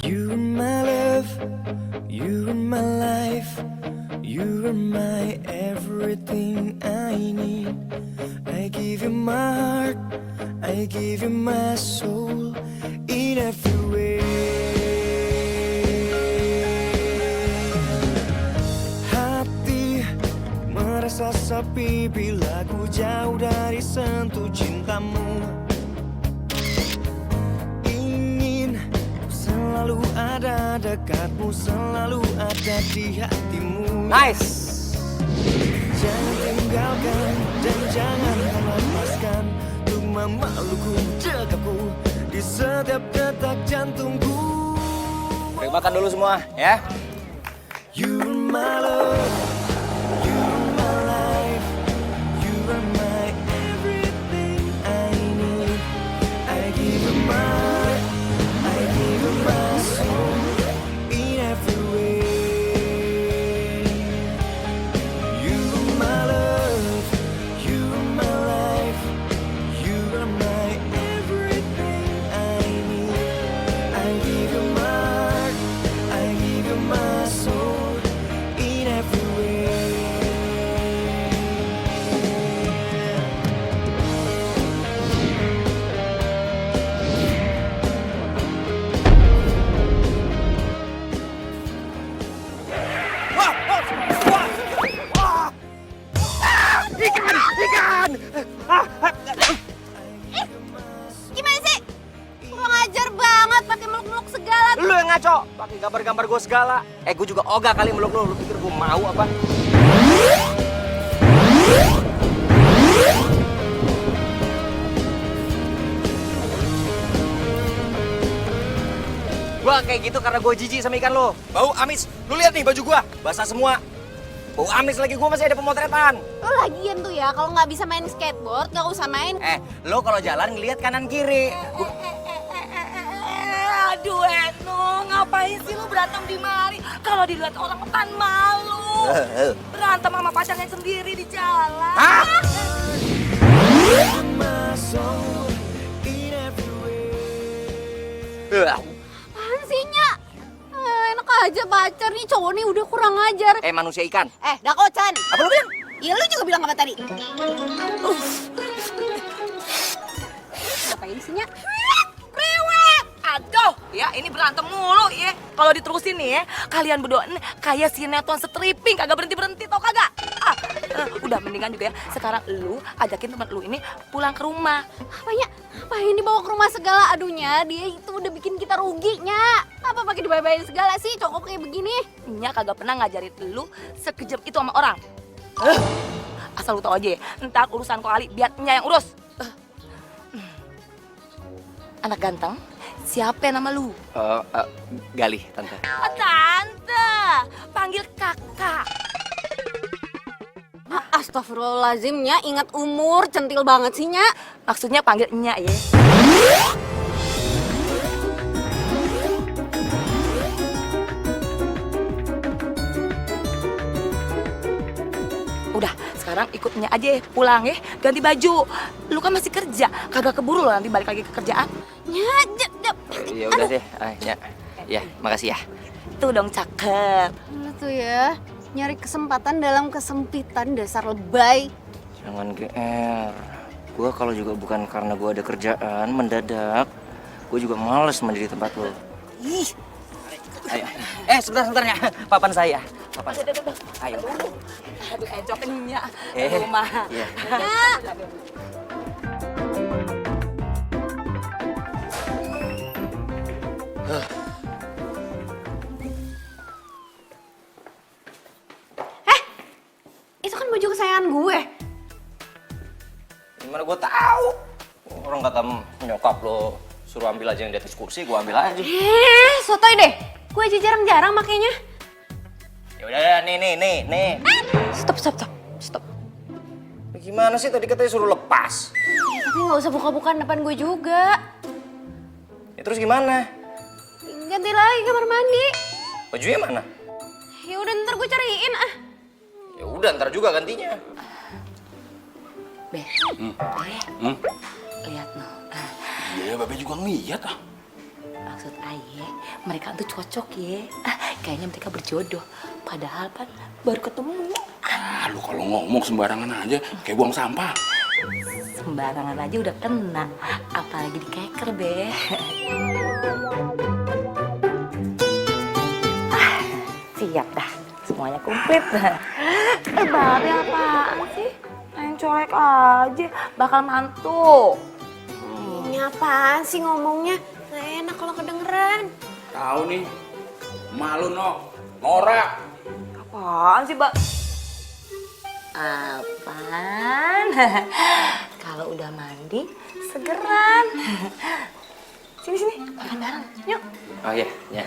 You are my love, you are my life, you are my everything I need. I give you my heart, I give you my soul in every way. Hati merasa sepi bila ku jauh dari sentuh cintamu. Selalu ada dekatmu, selalu ada di hatimu. Nice. Jangan tinggalkan dan jangan lepaskan untuk memelukku, dekapku di setiap detak jantungku. Beri makan dulu semua, ya. You are my love, you are my life, you are my everything I need. I give you my heart, I give you my soul in every way. You are my love, you are my life, you are my everything I need. I give you my heart, I give you my soul in every way. Ikan! Gimana sih? Kurang ajar banget pakai meluk-meluk segala. Lu yang ngaco, pakai gambar-gambar gue segala. Gue juga ogah kali meluk lu. Lu pikir gue mau apa? Gua kayak gitu karena gue jijik sama ikan lo. Bau amis. Lu lihat nih baju gua, basah semua. Bau amis lagi, gua masih ada pemotretan. Lo lagian tuh ya, kalau nggak bisa main skateboard, nggak usah main. Lo kalau jalan ngelihat kanan kiri. Aduh Eno, ngapain sih lu berantem di mari? Kalau dilihat orang kan malu. Berantem sama pacarnya sendiri di jalan. Hah? My soul in every way. Apaan sih, Nya? Enak aja pacar nih, cowok nih udah kurang ajar. Manusia ikan. Dakocan. Apa lu bilang? Iya, lu juga bilang apa tadi? Ngapain sih, Nya? Rewet! Aduh, ya ini berantem mulu ya. Kalau diterusin nih ya, kalian berdua nih kayak sinetron stripping, kagak berhenti-berhenti tau kagak? Udah mendingan juga ya, sekarang lu ajakin teman lu ini pulang ke rumah. Apanya? Ngapain dibawa ke rumah segala? Aduhnya, dia itu udah bikin kita rugi, Nya. Apa pakai dibayar segala sih, cowok kayak begini? Nya kagak pernah ngajarin lu sekejam itu sama orang. Asal lu tau aja ya, ntar urusan kali biar Nya yang urus. Anak ganteng, siapa nama lu? Galih, tante. Tante, panggil kakak. Astagfirullahaladzim, Nya. Ingat umur, centil banget sih, Nya. Maksudnya panggil Nya ya. Udah, sekarang ikut Nya aja ya, pulang ya. Ganti baju. Lu kan masih kerja, kagak keburu lo nanti balik lagi ke kerjaan. Nya, Ya udah deh, Nya. Ya, makasih ya. Tuh dong cakep. Lu tuh ya, nyari kesempatan dalam kesempitan, dasar lebay. Jangan GR. Gua kalau juga bukan karena gua ada kerjaan mendadak, gua juga males mandi di tempat lo. Ih, Ayo. Sebentar ya. Papan saya. Papan. Ayo. aduh encok Nya. Eh, Rumah. iya. Itu kan baju kesayangan gue. Gimana gua tahu? Orang kata nyokap lo suruh ambil aja yang di atas kursi, gua ambil aja. Sotoy deh. Gue aja jarang-jarang makainya. Ya udah, nih. Stop. Gimana sih tadi katanya suruh lepas? Ya, tapi nggak usah buka-bukaan depan gue juga. Ya terus gimana? Ganti lagi kamar mandi. Bajunya mana? Ya udah ntar gue cariin ah. Ya udah, ntar juga gantinya. Be, lihat no. Iya, Babe juga ngeliat ah. maksud Aye, mereka tuh cocok ya. Kayaknya mereka berjodoh. Padahal kan baru ketemu. Lu kalau ngomong sembarangan aja kayak buang sampah. Sembarangan aja udah kena, apalagi di keker be. Siap dah, semuanya komplit. Babe apaan sih? Main colek aja, bakal mantu. Ini apaan sih ngomongnya? Nggak enak kalau kedengeran. Tahu nih, malu Nora. Apaan sih, Mbak? Apaan? Kalau udah mandi, segeran. Sini, makan bareng. Yuk. Oh iya, ya.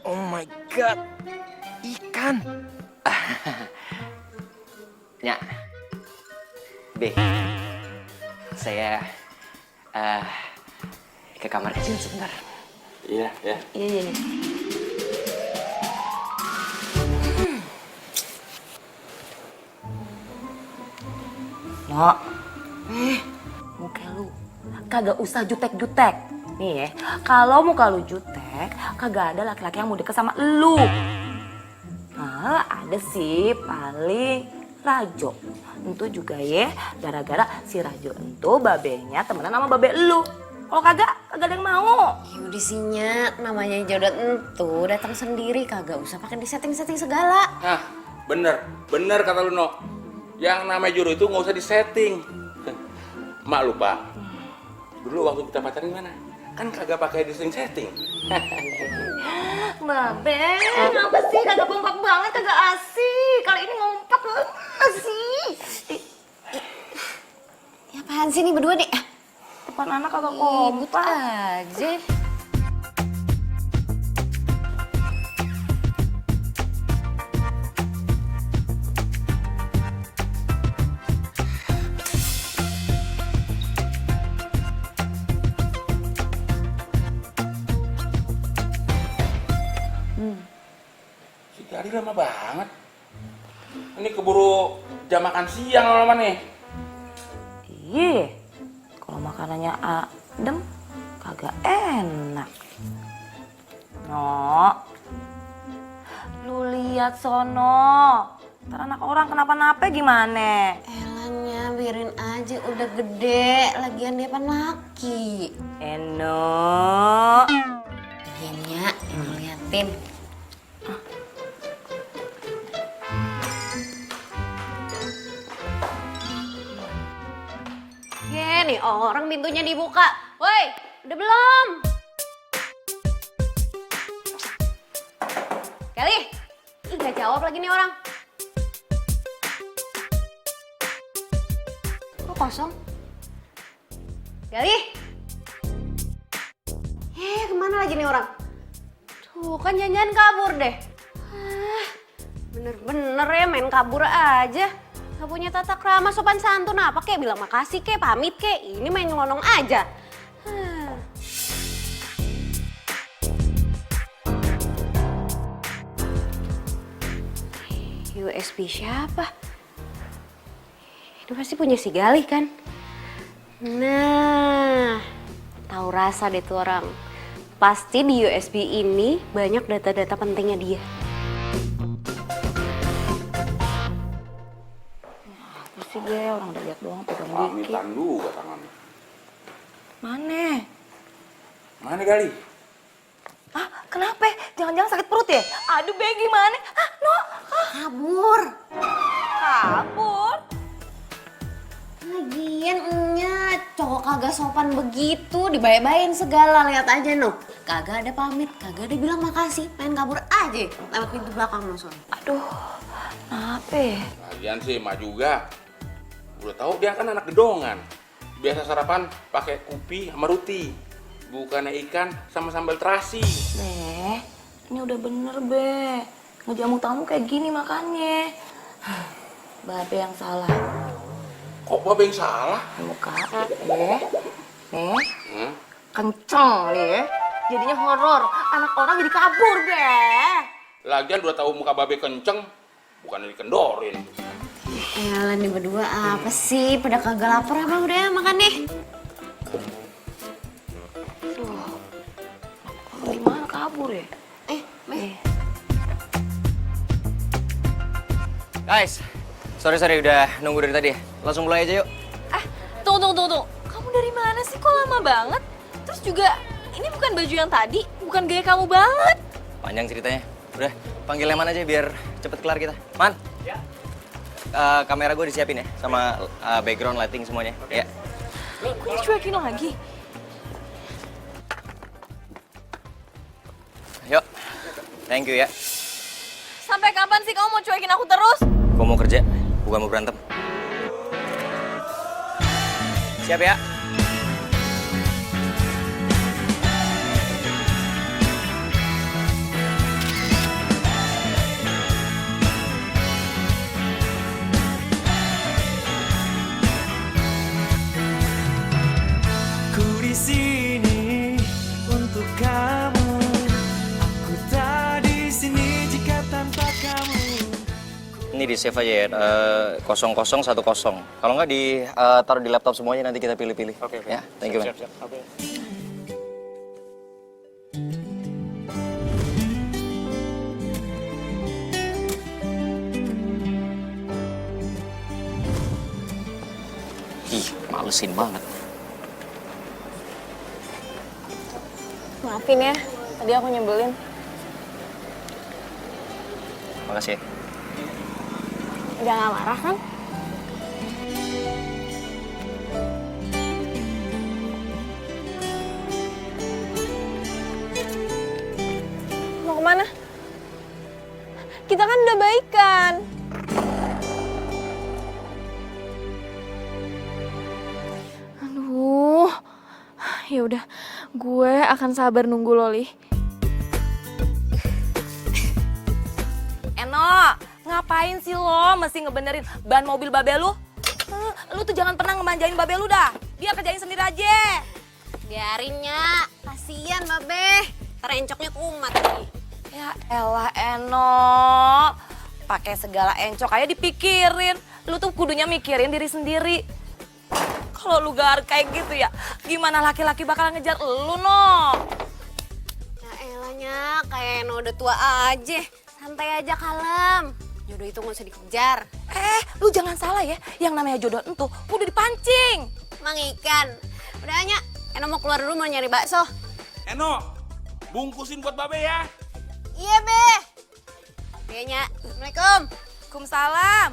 Oh my god, ikan. Ya. B. Saya ke kamar kecil sebentar. Iya, ya. Iya. No, muka lu kagak usah jutek-jutek. Nih ya, kalau muka lu jutek, kagak ada laki-laki yang mau deket sama lu. Nah, ada sih paling Rajo. Itu juga ya, gara-gara si Rajo itu babenya temenan sama babe lu. Kalau kagak ada yang mau. Yaudah sih Nya, namanya jodoh entu datang sendiri, kagak usah pakai disetting-setting segala. Nah, bener kata lu No. Yang namanya jodoh itu nggak usah disetting. Mak lupa. Dulu waktu kita pacaran mana? Kan kagak pakai disetting. Babe, apa sih kagak kompak banget, kagak asik. Kali ini ngompak asik. Ya apaan sih nih berdua nih? Depan anak kagak Ribut kompak. aja. Si Dari lama banget. Ini keburu jam makan siang lama nih. Iya, kalau makanannya adem, kagak enak. No, lu lihat sono. Ntar anak orang kenapa-napa gimana? Elanya biarin aja, udah gede, lagian dia pan laki. Eno. Iya Nya, yang liatin. Nih orang pintunya dibuka. Woi, udah belum? Kelly, ih nggak jawab lagi nih orang. Kok kosong? Kelly? Kemana lagi nih orang? Tuh kan jangan kabur deh. Bener-bener ya main kabur aja. Gak punya tata krama sopan santun apa kek, bilang makasih kek, pamit kek. Ini main nyelonong aja. USB siapa? Itu pasti punya si Galih kan? Nah, tahu rasa deh tuh orang. Pasti di USB ini banyak data-data pentingnya dia. Sih gue orang udah lihat doang pegang dikit. Pamitan juga tangannya. Mana? Kali? Ah, kenapa? Jangan-jangan sakit perut ya? Aduh, Be, gimana? Ah, No. Kabur. Kabur? Lagian enyak, cowok kagak sopan begitu, dibayar-bayarin segala, lihat aja no. Kagak ada pamit, kagak ada bilang makasih, main kabur aja lewat pintu belakang no soalnya. Aduh, kenapa? Lagian sih emak juga. Udah tahu dia kan anak gedongan. Biasa sarapan pakai kopi sama roti. Bukannya ikan sama sambal terasi. Be, ini udah bener, Be. Ngejamu tamu kayak gini makannya. Babe yang salah. Kok Babe yang salah? Muka, Be. Kenceng nih ya. Jadinya horor. Anak orang jadi kabur, Be. Lagian udah tahu muka Babe kenceng, bukannya dikendorin. Elah nih berdua apa sih? Pada kagak lapar apa udah makan deh. Gimana kabur ya? Meh. Guys, sorry udah nunggu dari tadi ya. Langsung mulai aja yuk. Tunggu. Kamu dari mana sih? Kok lama banget? Terus juga, ini bukan baju yang tadi, bukan gaya kamu banget. Panjang ceritanya. Udah, panggil Leman aja biar cepet kelar kita. Man. Ya. Kamera gue disiapin ya, sama background lighting semuanya. Ya. Kok dicuekin lagi? Yuk. Thank you ya. Sampai kapan sih kamu mau cuekin aku terus? Gue mau kerja, bukan mau berantem. Siap ya? Ku di sini untuk kamu. Aku tak di sini jika tanpa kamu. Ini di save aja ya, 0010. Kalau nggak taruh di laptop semuanya, nanti kita pilih-pilih. Oke. Ya, thank you, man. Siap. Oke. Ih, malesin banget. Maafin ya, tadi aku nyebelin. Makasih ya. Udah gak marah kan? Mau kemana? Kita kan udah baikan. Aduh, ya udah, gue akan sabar nunggu Loli. Eno, ngapain sih lo mesti ngebenerin ban mobil babe lu? Lu tuh jangan pernah ngemanjain babe lu dah. Dia kerjain sendiri aja. Biarinnya, kasihan Babe. Terencoknya kumat nih. Ya elah Eno, pakai segala encok aja dipikirin. Lu tuh kudunya mikirin diri sendiri. Kalau lu gak kayak gitu ya, gimana laki-laki bakal ngejar lu, no? Ya elahnya, kayak udah tua aja. Santai aja, kalem. Jodoh itu gak usah dikejar. Lu jangan salah ya, yang namanya jodoh entuh udah dipancing. Mang ikan. Udah hanya, Eno mau keluar dulu mau nyari bakso. Eno, bungkusin buat babe ya. Iya, Be. Kayaknya, Assalamualaikum. Waalaikumsalam.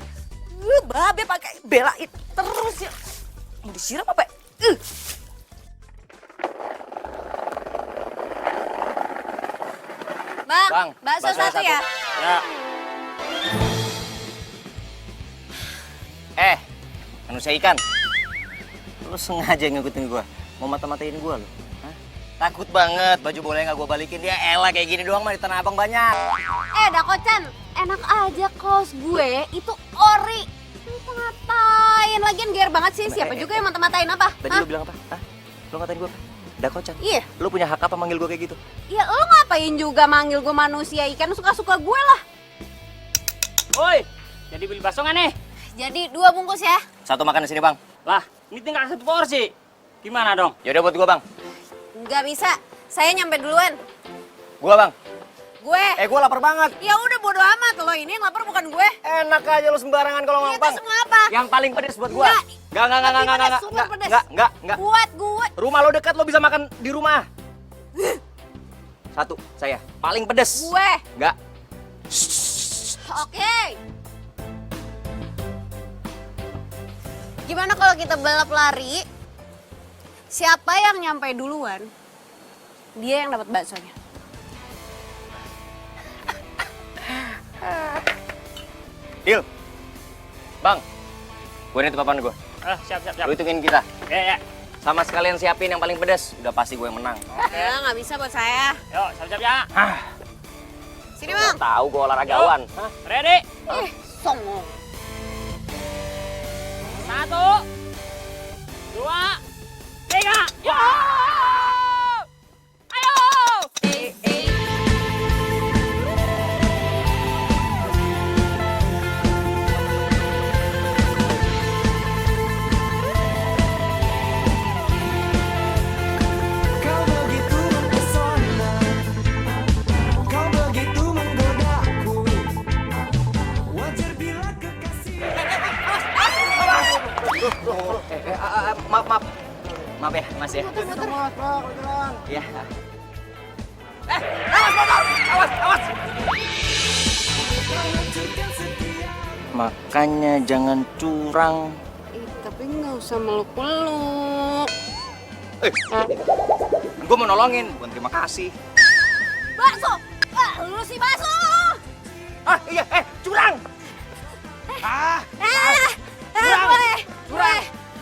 Babe pakai belain terus ya. Mau disiram apa? Bang, bakso bakso satu ya? Ya. Manusia ikan. Lu sengaja ngikutin gua. Mau mata-matain gua lu. Hah? Takut banget, baju boleh nggak gua balikin. Dia elah kayak gini doang mah di Tanah Abang banyak. Dakocan, enak aja kaos gue itu ori. Ngatain, lagian gear banget sih. Siapa juga yang mata-matain apa? Tadi lu bilang apa? Hah? Lu ngatain gua apa? Dakocan. Iya. Lu punya hak apa manggil gua kayak gitu? Ya lo ngapain juga manggil gue manusia ikan, suka-suka gue lah. Woi, jadi beli bakso nggak nih? Jadi 2 bungkus ya. Satu makan di sini, Bang. Lah, ini tinggal 1 porsi. Gimana dong? Yaudah buat gua, Bang. Nggak bisa, saya nyampe duluan. Gua, Bang. Gue. Gua lapar banget. Ya udah bodo amat, lo ini yang lapar bukan gue. Enak aja lu sembarangan kalau ngomong, Itu Bang. semua apa? Yang paling pedes buat gua. Nggak. Enggak. Super pedes. Enggak. Buat gue. Rumah lo dekat, lo bisa makan di rumah. Satu, saya. Paling pedes. Gue. Enggak. Oke. Gimana kalau kita balap lari? Siapa yang nyampe duluan, dia yang dapat baksonya. Deal. Bang, gue nitip apaan gue? Siap. Lu hitungin kita. Ya. Sama sekalian siapin yang paling pedes. Udah pasti gue yang menang. Ya nggak bisa buat saya. Yuk, siap ya. Sini bang. Tahu gue olahragawan. Yuk, ready? Songong. 1, 2, 3. Ya! Ayo! Maaf, maaf. Maaf ya, Mas ya. Iya. Awas motor! Awas! Makanya jangan curang. Tapi nggak usah meluk-meluk. Gue mau nolongin, bukan terima kasih. Bakso! Lu si bakso! Ah, iya, curang!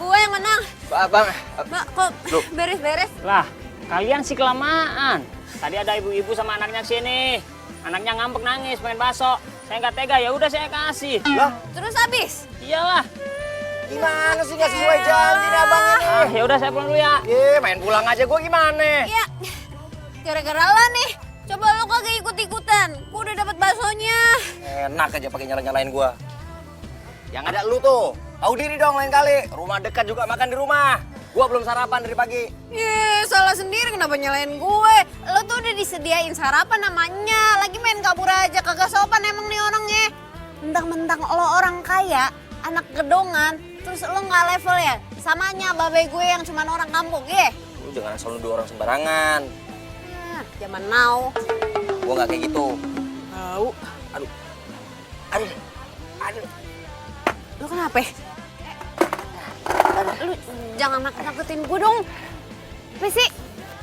Gue yang menang. Bang, Mbak, kok beres-beres? Lah, kalian sih kelamaan. Tadi ada ibu-ibu sama anaknya sini. Anaknya ngambek nangis pengen bakso. Saya nggak tega, ya udah saya kasih. lah, Terus habis? Iyalah. gimana sih nggak sesuai janji nih abang ini? Ah, ya udah saya pulang dulu ya. Main pulang aja gue gimana? Iya. Gara-gara lo nih. Coba lo kagak ikut-ikutan. Gue udah dapat baksonya. Enak aja pakai nyalain gue. Yang ada lu tuh. Tahu diri dong lain kali. Rumah dekat juga makan di rumah. Gua belum sarapan dari pagi. Salah sendiri kenapa nyalain gue? Lo tuh udah disediain sarapan namanya. Lagi main kabur aja, kagak sopan emang nih orangnya. Mentang-mentang lo orang kaya, anak gedongan, terus lo nggak level ya? Samanya babe gue yang cuman orang kampung, ya? Lu jangan asal nuduh orang sembarangan. Zaman now. Gua nggak kayak gitu. Tahu. Aduh. Lo kenapa? Lu jangan nakutin gue dong. Apa sih?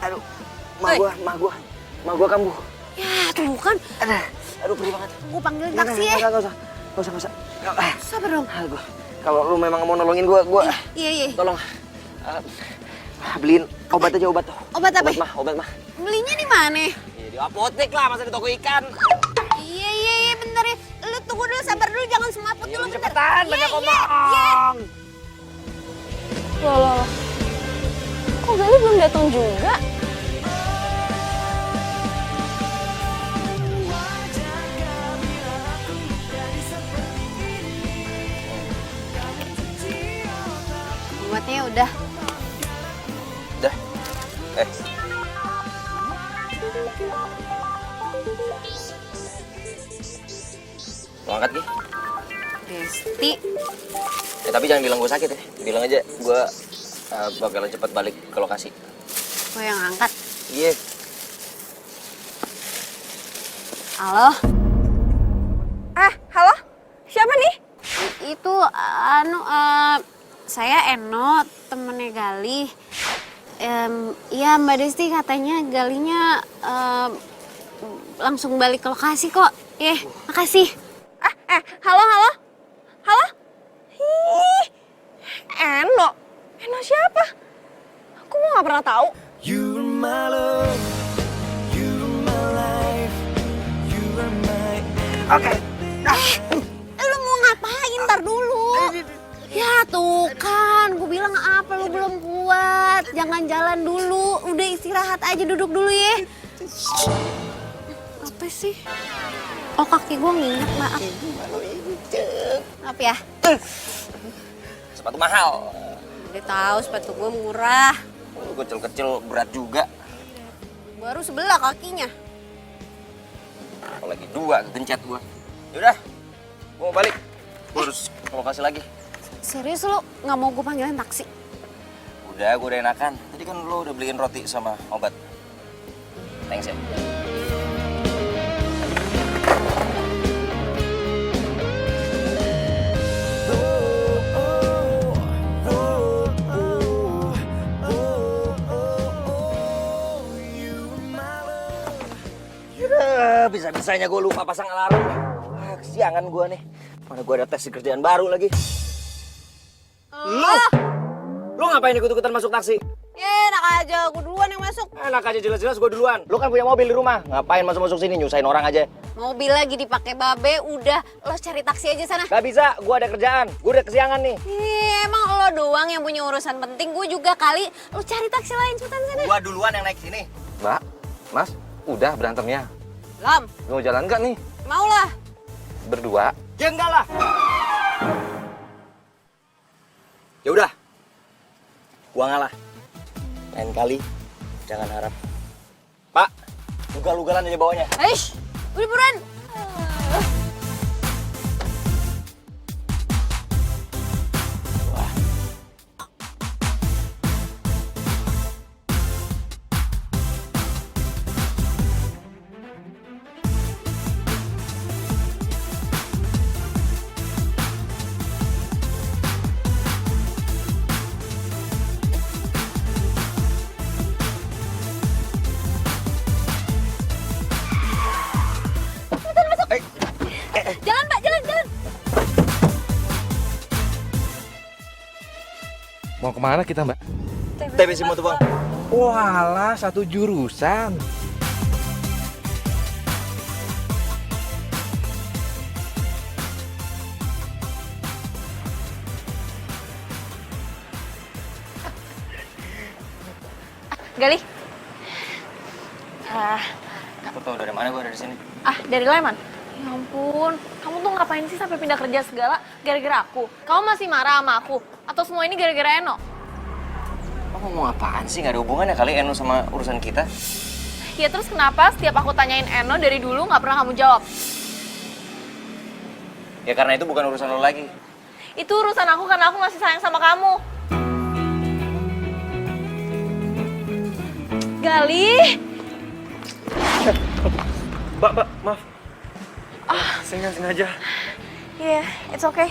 Aduh. Mah gua kambuh. Ya tuh kan. Aduh perih banget. Gue panggilin taksi ya. Nggak usah. Sabar dong. Kalau lu memang mau nolongin gua Iya. tolong beliin obat aja obat. Obat apa? Obat mah. Belinya di mana? Iya di apotek lah, masa di toko ikan. Iya, bentar ya. Lu tunggu dulu, sabar dulu, jangan semaput dulu bentar. Cepetan, banyak omong. Loh. Kok Gali belum datang juga? Obatnya udah. Udah. Mau angkat Gi? Desti. Tapi jangan bilang gue sakit ya. Bilang aja gue bakalan cepat balik ke lokasi. Gue yang angkat. Iya. Halo? Halo? Siapa nih? Itu, saya Eno, temennya Gali. Iya Mbak Desti katanya Galinya langsung balik ke lokasi kok. Makasih. Halo? Ih, Eno siapa? Aku nggak pernah tahu. You're my love, you're my life, you are my everything. Lu mau ngapain? Ntar dulu. Ya tuh kan, gue bilang apa lu belum kuat. Jangan jalan dulu, udah istirahat aja, duduk dulu ya. Apa sih? Oh kaki gue nginget, maaf. Maaf ya. Sepatu mahal. Udah tahu sepatu gue murah. Kecil-kecil berat juga. Baru sebelah kakinya. Apalagi dua kegencet gue. Yaudah, gue mau balik. Gue harus ke lokasi lagi. Serius lu nggak mau gue panggilin taksi? Udah, gue udah enakan. Tadi kan lo udah beliin roti sama obat. Thanks ya. Bisa-bisanya gue lupa pasang alarm. Kesiangan gue nih. Mana gue ada tes kerjaan baru lagi. Lu ngapain ikut-ikutan masuk taksi? Enak aja, gue duluan yang masuk. Enak aja jelas-jelas gue duluan. Lu kan punya mobil di rumah. Ngapain masuk-masuk sini nyusahin orang aja? Mobil lagi dipakai babe, udah lo cari taksi aja sana. Gak bisa, gue ada kerjaan. Gue udah kesiangan nih. Emang lo doang yang punya urusan penting, gue juga kali. Lo cari taksi lain cepetan sana. Gue duluan yang naik sini. Mbak, Mas, udah berantemnya. Lam, Mau jalan nggak nih? mau lah. Berdua? Ya enggak lah. Ya udah. Gua ngalah. Lain kali jangan harap. Pak, ugal-ugalan aja bawahnya. Aish, udah buruan. Mau kemana kita, Mbak? TBC Motovong. Walah, satu jurusan. Galih. Aku tahu dari mana gue ada di sini. Dari Leman. Ya ampun, kamu tuh ngapain sih sampai pindah kerja segala gara-gara aku? Kamu masih marah sama aku? Atau semua ini gara-gara Eno? Lo ngomong apaan sih? Gak ada hubungannya kali Eno sama urusan kita. Ya terus kenapa setiap aku tanyain Eno dari dulu nggak pernah kamu jawab? Ya karena itu bukan urusan lo lagi. Itu urusan aku karena aku masih sayang sama kamu. Galih. Mbak, maaf. Saya nggak sengaja. Yeah, it's okay.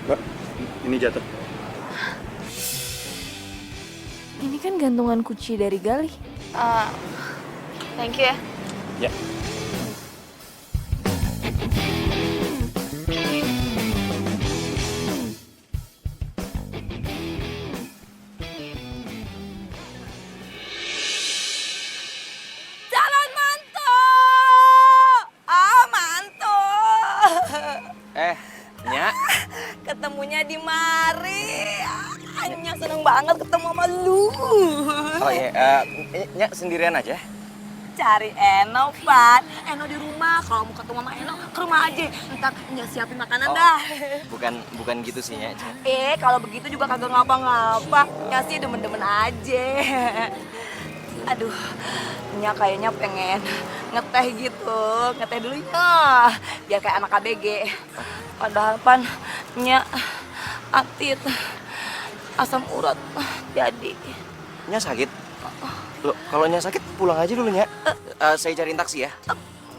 Mbak, ini jatuh. Ini kan gantungan kunci dari Galih. Thank you ya. Ya. Calon mantu. Mantu. Nyak. Ketemunya di mari. Anya seneng banget ketemu sama lu. Oh iya, Nyak sendirian aja. Cari Eno, Pan. Eno di rumah. Kalau mau ketemu sama Eno, ke rumah aja. Ntar Nya siapin makanan dah. Bukan gitu sih, Nyak. Kalau begitu juga kagak ngapa-ngapa. Nya sih demen-demen aja. Aduh, Nya kayaknya pengen ngeteh gitu. Ngeteh dulu ya. Biar kayak anak ABG. Padahal Pan, Nya atit. Asam urat jadi. Nyak sakit? Loh, kalau Nyak sakit pulang aja dulu, Nyak. Saya cariin taksi ya.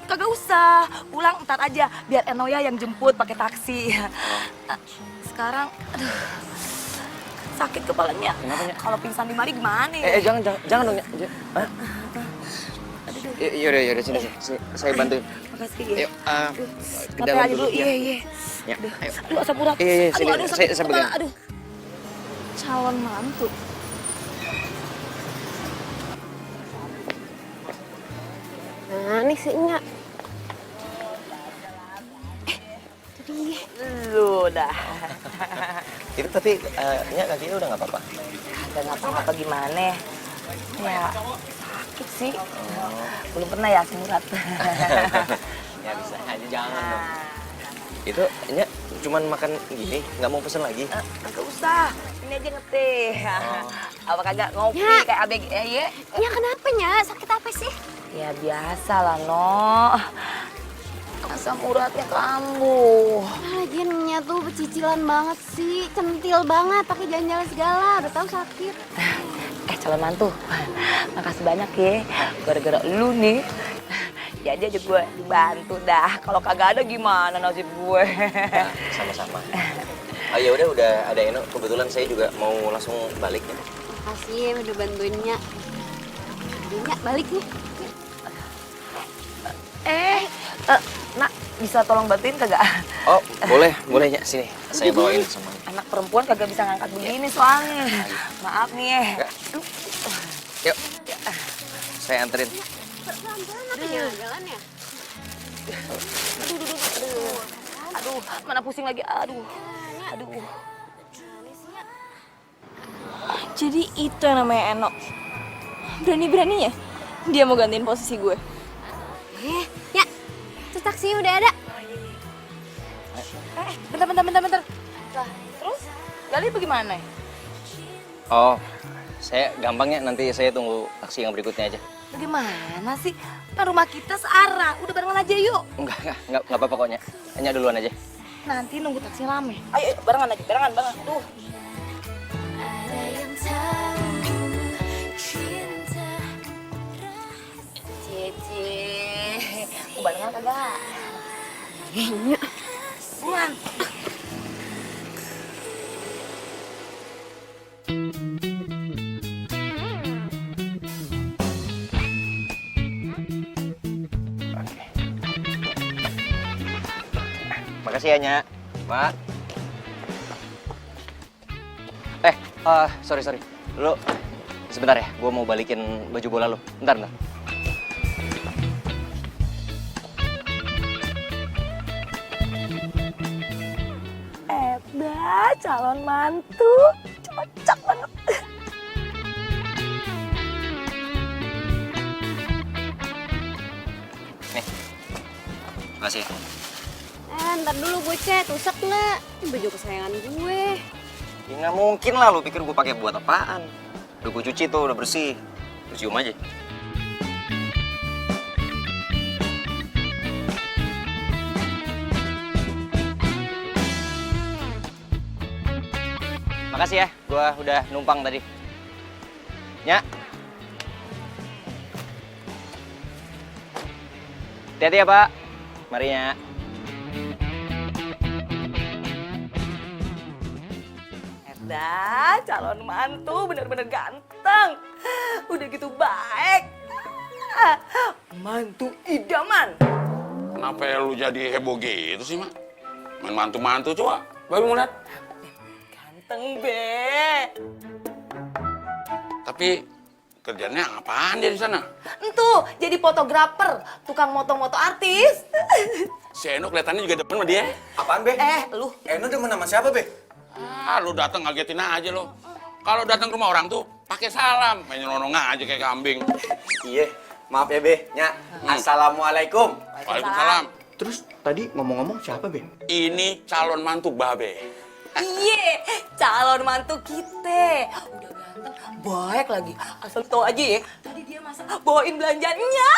Kagak usah, pulang ntar aja. Biar Eno ya yang jemput pakai taksi. Sekarang, aduh, sakit kepalanya. Kenapa, Nyak? Kalau pingsan di mari gimana? Jangan dong, Nyak. Yaudah, sini. Saya bantuin. Makasih ya. Ayo, ke Ngeteh dalam aja dulu, ya. iya. Nyak, ayo. Aduh, asam urat. Iya, sini. Aduh, sakit Saya kepala, pegang. aduh. Calon mantu. Nah, nih si Nya. Lu dah. Itu tapi Nyak kakinya udah nggak apa-apa. Dan ngapa-ngapa gimana? Ya, sakit sih. Belum pernah ya asam urat. Ya bisa aja, jangan dong. Itu Nyak cuman makan gini, nggak mau pesen lagi. Kagak usah, ini aja ngeteh. Apa kagak ngopi Ya. kayak ABG ya? Nya kenapa Nya? Sakit apa sih? Ya biasa lah, No. Asam uratnya kambuh. Lagian Nya tuh becicilan banget sih, centil banget, pakai jalan-jalan segala, udah tahu sakit. Calon mantu, makasih banyak ya. Gara-gara lu nih, jadi aja gue dibantu dah. Kalau kagak ada gimana nasib gue? Ya, sama-sama. Oh ya udah ada Eno. Kebetulan saya juga mau langsung balik ya. Makasih udah bantuin Nya. Nya balik nih. Nak, bisa tolong bantuin kagak? Oh, boleh Nyak. Sini, saya bawain semuanya. Anak perempuan kagak bisa ngangkat begini soalnya. Maaf nih ya. Enggak. Yuk, saya anterin. Pelan-pelan apa jalan-jalan ya? Aduh, mana pusing lagi. Aduh. Jadi itu yang namanya Eno. Berani-beraninya dia mau gantiin posisi gue. Nya, tuh taksi udah ada. Bentar. Lah, terus Gali bagaimana? Oh, saya gampangnya nanti saya tunggu taksi yang berikutnya aja. Bagaimana sih? Kan rumah kita searah. Udah barengan aja yuk. Enggak apa-apa kok, Nyak duluan aja. Nanti nunggu taksi lama. Ayo, barengan aja. Barengan. Tuh. Cici. Mau barengan kagak? Buruan. Makasih ya, Nyak. Mak. Sorry. Lu sebentar ya, gue mau balikin baju bola lu. Bentar. Eda, calon mantu. Cocok banget. Nih, makasih ya. Ntar dulu gue cek, rusak nggak? Ini baju kesayangan gue. Ya nggak mungkin lah, lu pikir gue pakai buat apaan? Udah gue cuci tuh, udah bersih. Lu cium aja. Makasih ya, gue udah numpang tadi. Nya. Hati-hati ya, Pak. Mari, Nya. Eda, calon mantu bener-bener ganteng. Udah gitu baik. Mantu idaman. Kenapa lu jadi heboh gitu sih, Mak? Main mantu-mantu coba. Babi mau lihat. Ganteng, Be. Tapi kerjanya apaan dia di sana? Entuh, jadi fotografer, tukang moto-moto artis. Si Eno kelihatannya juga depan sama dia. Apaan, Be? Lu. Eno demen sama siapa, Be? Lu datang ngagetin aja lo. Kalau datang ke rumah orang tuh pakai salam, main nyelonong aja kayak kambing. Iya, maaf ya, Be. Nya, Assalamualaikum. Waalaikumsalam. Terus tadi ngomong-ngomong siapa, Be? Ini calon mantu Babe. Iye, calon mantu kita. Udah ganteng, baik lagi. Asal tau aja ya, tadi dia masak bawain belanjanya.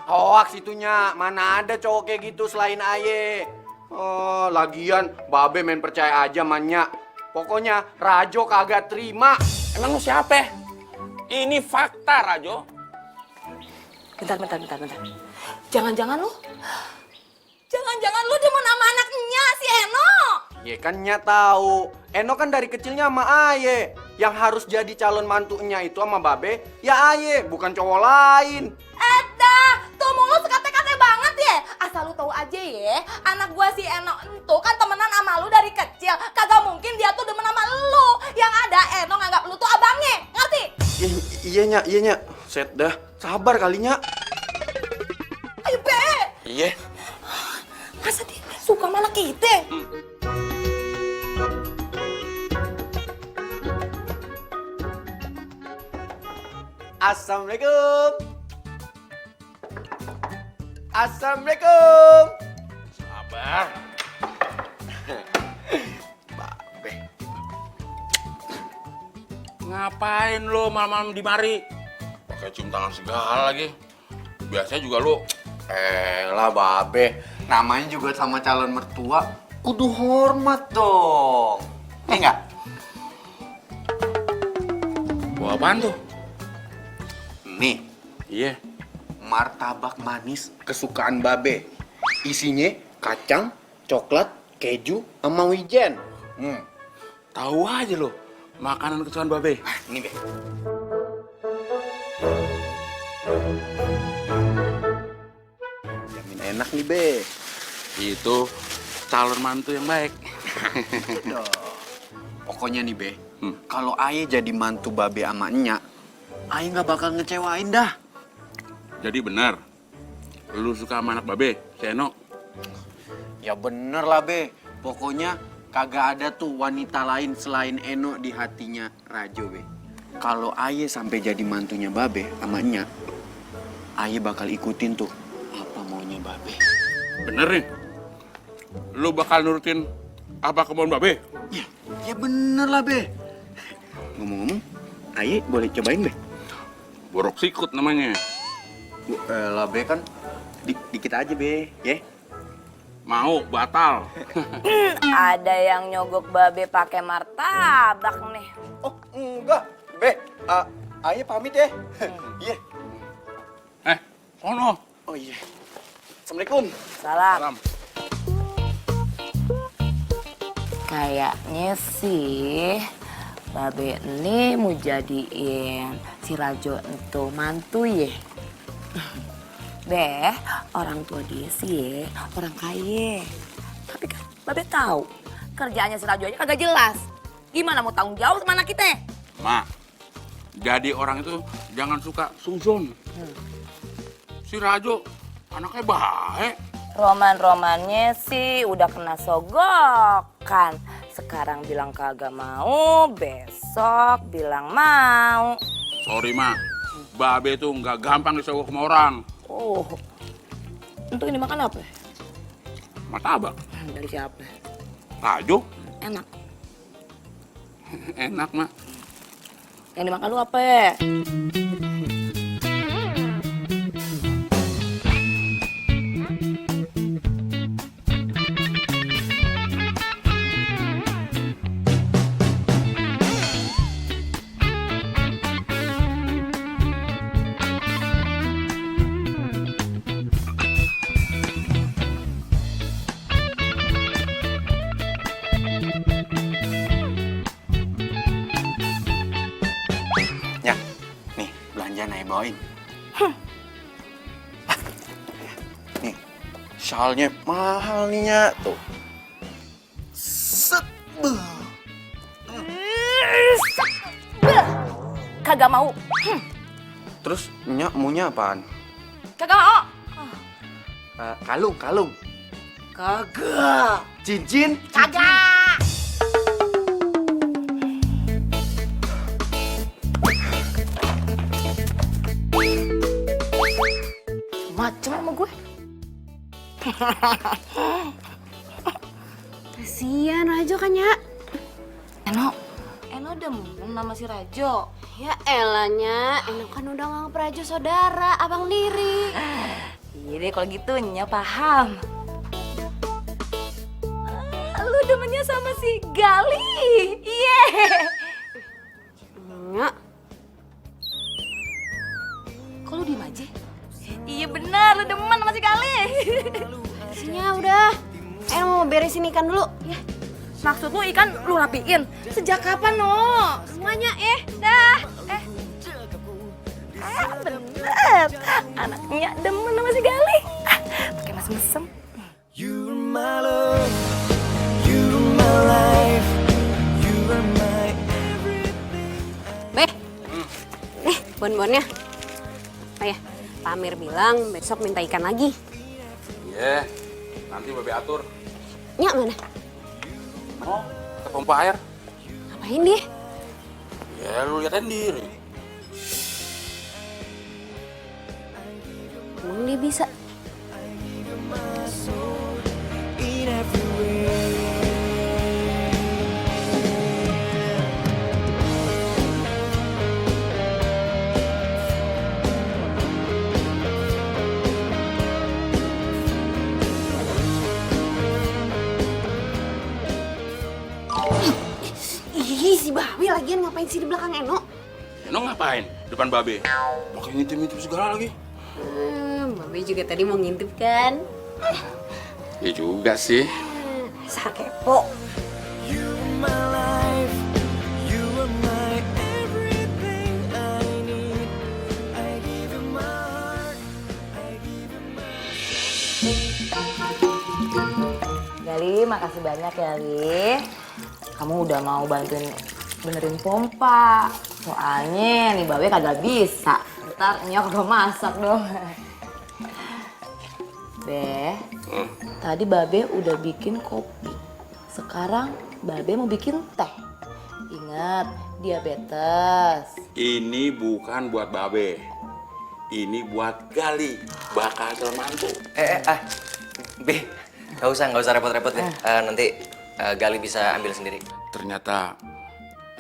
Hoaks itunya. Mana ada cowok kayak gitu selain Aye. Oh, lagian Babe main percaya aja mannya. Pokoknya Rajo kagak terima. Emang lu siapa? Ini fakta, Rajo. Bentar. Jangan-jangan lu demen sama anaknya si Eno. Ya kan Nya tahu. Eno kan dari kecilnya sama Aye. Yang harus jadi calon mantunya itu sama Babe, ya Aye, bukan cowok lain. Tuh mulut sekate-kate banget ya. Asal lu tahu aja ya, anak gua si Eno itu kan temenan sama lu dari kecil. Kagak mungkin dia tuh demen sama lu. Yang ada Eno nganggap lu tuh abangnya, ngerti? Iya Nya. Set dah. Sabar kalinya. Ayo Be. Iya. Masa dia suka sama anak kita? Assalamualaikum. Assalamualaikum. Sabar. Babe. Ngapain lo malam-malam di mari? Pakai cium tangan segala lagi. Biasanya juga lo. Lah Babe, namanya juga sama calon mertua, kudu hormat dong. Enggak? Bawa apaan tuh? Nih, Iya. martabak manis kesukaan Babe. Isinya kacang, coklat, keju, sama wijen. Tahu aja lo. Makanan kesukaan Babe. Ini Be. Jamin enak nih Be. Itu calon mantu yang baik. Pokoknya nih Be, kalau Aye jadi mantu Babe sama Enya, Aye nggak bakal ngecewain dah. Jadi benar. Lu suka sama anak Babe, si Eno? Ya bener lah Be, pokoknya kagak ada tuh wanita lain selain Eno di hatinya Rajo Be. Kalau Aye sampai jadi mantunya Babe sama Enya, Aye bakal ikutin tuh apa maunya Babe. Bener nih. Lu bakal nurutin apa kemauan Babe? Ya bener lah Be. Ngomong-ngomong, Aye boleh cobain Be? Borok sikut namanya. Lah Be kan dikit aja Be, ya? Mau, batal. Ada yang nyogok Babe pakai martabak nih. Oh enggak, Be. Aye pamit ya. Iya. Sono. Oh iya. Assalamualaikum. Salam. Salam. Kayaknya sih Babe ini mau jadiin si Rajo itu mantu ya. Be, orang tua dia sih orang kaya. Tapi kan Babe tahu kerjaannya si Rajo aja kagak jelas. Gimana mau tanggung jawab sama anak kita? Mak, jadi orang itu jangan suka suzon. Si Rajo anaknya baik. Roman-romannya sih udah kena sogokan. Sekarang bilang kagak mau, besok bilang mau. Sorry mak, Babe tuh nggak gampang disogok sama orang. Oh, untuk ini makan apa? Martabak. Dari siapa? Rajo, Enak. enak mak. Yang dimakan lu apa ya? Ya, nih belanja Nay bawain. Nih, shalnya mahal nih Nya. Tuh. Set. Kagak mau. Terus Nya maunya apaan? Kagak mau. Kalung, kalung. Kagak. Cincin. Kagak. Macem sama gue. Kasian Rajo kan ya. Eno demen sama si Rajo. Ya elanya, Eno kan udah nganggep Rajo saudara, abang diri. Iya deh kalau gitu Nya paham. Lu demennya sama si Gali. Iya. Nya, Kok lu diem aja? Iya benar, lu demen sama si Gali. Nya udah. Eno mau beresin ikan dulu. Ya. Maksud lu ikan lu rapiin? Sejak kapan, No? Semuanya dah. Bener. Anaknya demen sama si Gali. Pakai mesem-mesem. You're my love, you're my life, you are my everything. Beh. Nih, bon-bonnya. Oh ya, Pak Amir bilang besok minta ikan lagi. Iya, nanti Babe atur. Nya mana? Oh, ke pompa air. Ngapain dia? Ya lu lihat sendiri. Emang dia bisa? In every way. Ih, si Bawi lagian ngapain sih di belakang Eno? Eno ngapain? Depan Babe. Pakai ngintip-ngintip segala lagi. Bawi juga tadi mau ngintip kan? Ya juga sih. Dasar kepo. You're my life, you are my everything I need. I give you my heart, I give you my Gali, makasih banyak ya, Li. Kamu udah mau bantuin benerin pompa. Soalnya nih Babe kagak bisa. Ntar Nya kagak masak dong. Be, tadi Babe udah bikin kopi. Sekarang Babe mau bikin teh. Ingat, diabetes. Ini bukan buat Babe. Ini buat Gali, bakal calon mantu. Be, nggak usah repot-repot deh. Nanti Gali bisa ambil sendiri. Ternyata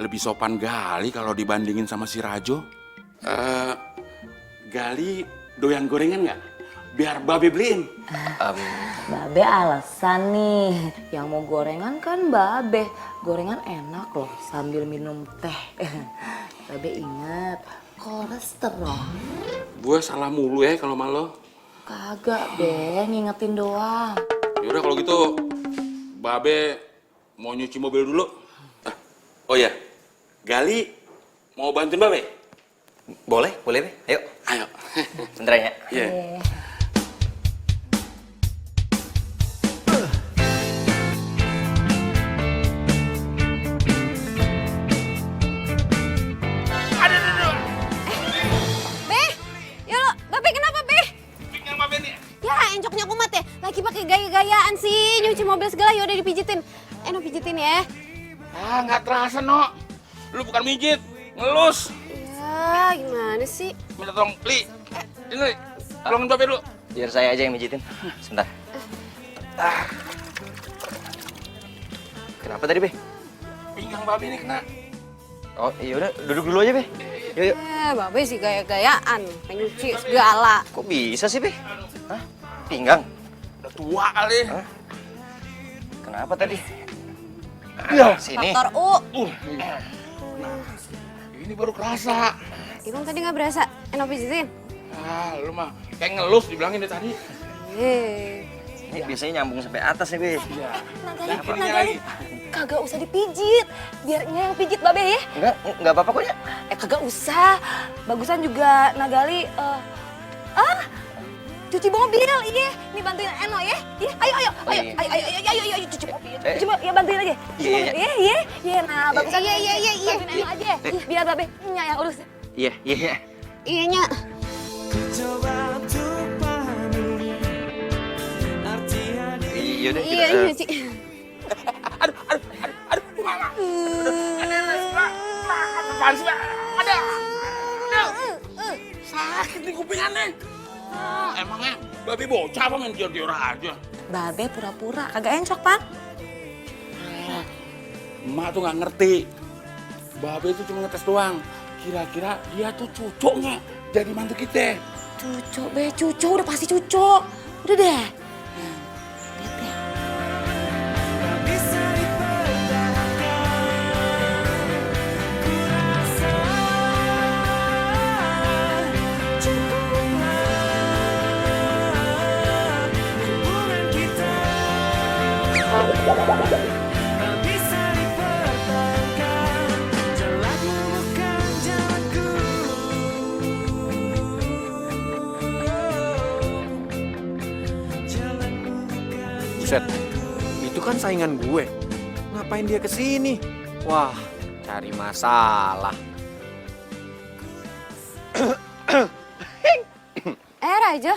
lebih sopan Gali kalau dibandingin sama si Rajo. Gali doyan gorengan nggak? Biar Babe beliin. Babe alasan nih, yang mau gorengan kan Babe. Gorengan enak loh sambil minum teh. Babe ingat, kolesterol. Gue salah mulu ya kalau malu. Kagak, Be, ngingetin doang. Yaudah kalau gitu, Babe mau nyuci mobil dulu. Oh ya, Gali mau bantuin Babe? Boleh, Be. Ayo. Ayo. Bentar ya. Iya. ya. Ah, nggak terasa, No. Lu bukan mijit, ngelus. Ya, gimana sih? Minta tolong, Li. Ini, tolongin Babe dulu. Biar saya aja yang mijitin. Sebentar. Kenapa tadi, Be? Pinggang Babe ini kena. Oh, iya udah, duduk dulu aja, Be. Yuk, yuk. Babe sih gaya-gayaan, pengen nyuci segala. Kok bisa sih, Be? Hah? Pinggang? Udah tua kali. Hah? Kenapa tadi? Ya, sini. Faktor U. Ini baru kerasa. Emang tadi nggak berasa? Enak pijitin? Ah, lu mah kayak ngelus dibilangin dari tadi. Ini biasanya nyambung sampai atas ya, Be. Iya. Nagali, Nagali, kagak usah dipijit. Biar Nya yang pijit Babe ya. Enggak apa-apa kok, ya. Kagak usah. Bagusan juga Nagali, cuci mobil, iya. Nih bantuin Eno ya. Iya, ayo, ayo, cuci mobil. Cuci mobil, ya bantuin aja. Cuci Iya, mobil, iya. Nah, bagusan Iya. bantuin Eno aja. Biar Babe Nya yang urus. Iya. Iya, Nya. Coba untuk pahami arti hadir. Iya udah. Iya, sih. Aduh. Apaan sih, Mbak? Ada. Sakit nih kupingannya. Emangnya Babe bocah apa main dior-dior aja? Babe pura-pura, kagak encok, Pan. Emak tuh nggak ngerti. Babe itu cuma ngetes doang. Kira-kira dia tuh cocoknya jadi mantu kita. Cucok, Be, cucok, udah pasti cucok. Udah deh. Lihat deh. Bisa dipertahankan. Kurasa cukuplah hubungan kita. Tak bisa dipertahankan. Jalanmu bukan jalanku. Jalanmu bukan. Buset, itu kan saingan gue. Ngapain dia kesini? Wah, cari masalah. Rajo.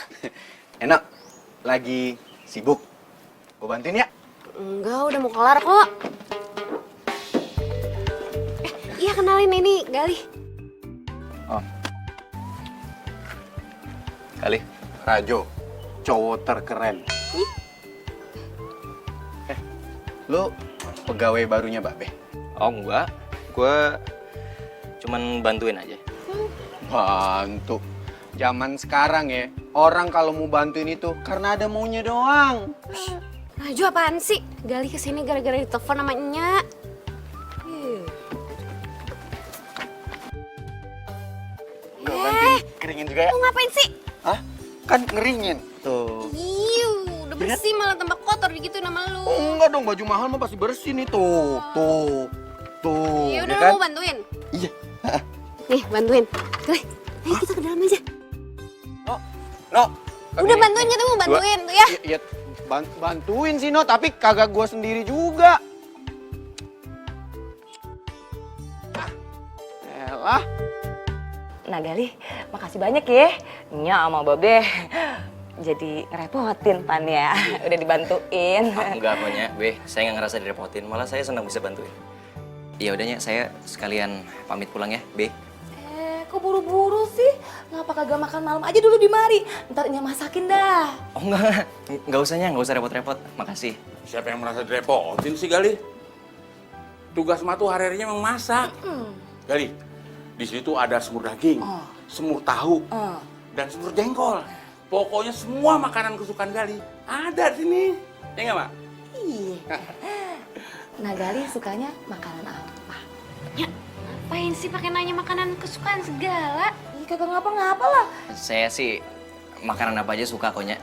Enak, lagi sibuk. Gue bantuin ya? Enggak, udah mau kelar kok. Iya kenalin ini Gali. Kali. Rajo, cowok terkeren. Lu pegawai barunya Babe? Oh, enggak. Gue cuman bantuin aja. Bantu. Zaman sekarang ya, orang kalau mau bantuin itu karena ada maunya doang. Rajo apaan sih? Gali kesini gara-gara ditelepon sama Nya. Gue bantuin keringin juga ya? Lu ngapain sih? Hah? Kan ngeringin. Tuh. Udah bersih malah tambah kotor gitu nama lu. Oh, enggak dong, baju mahal mah pasti bersih nih tuh. Tuh. Ya udah ya kan? lu mau bantuin. Iya. Nih bantuin. Gali, ayo kita ke dalam aja. No. Udah bantuin ya tuh mau bantuin tuh ya. Iya, bantuin sih, No, tapi kagak gua sendiri juga. Elah. Nagali, makasih banyak ya. Nya sama Babe jadi ngerepotin Pan ya. Udah dibantuin. Enggak kok, Nya. Be, saya nggak ngerasa direpotin. Malah saya senang bisa bantuin. Iya udah, Nya. Saya sekalian pamit pulang ya, Be. Kok buru-buru sih? Ngapa kagak makan malam aja dulu di mari? Ntar Nya masakin dah. Oh enggak. Enggak usah, Nya. Enggak usah repot-repot. Makasih. Siapa yang merasa direpotin sih, Gali? Tugas emak tuh hari-harinya emang masak. Gali, di situ ada semur daging, semur tahu, dan semur jengkol. Pokoknya semua makanan kesukaan Gali ada di sini. Ya nggak, Mak? Iya. Nagali sukanya makanan apa? Ya, ngapain sih pakai nanya makanan kesukaan segala? Ih, kagak ngapa-ngapa lah. Saya sih makanan apa aja suka kok, Nya.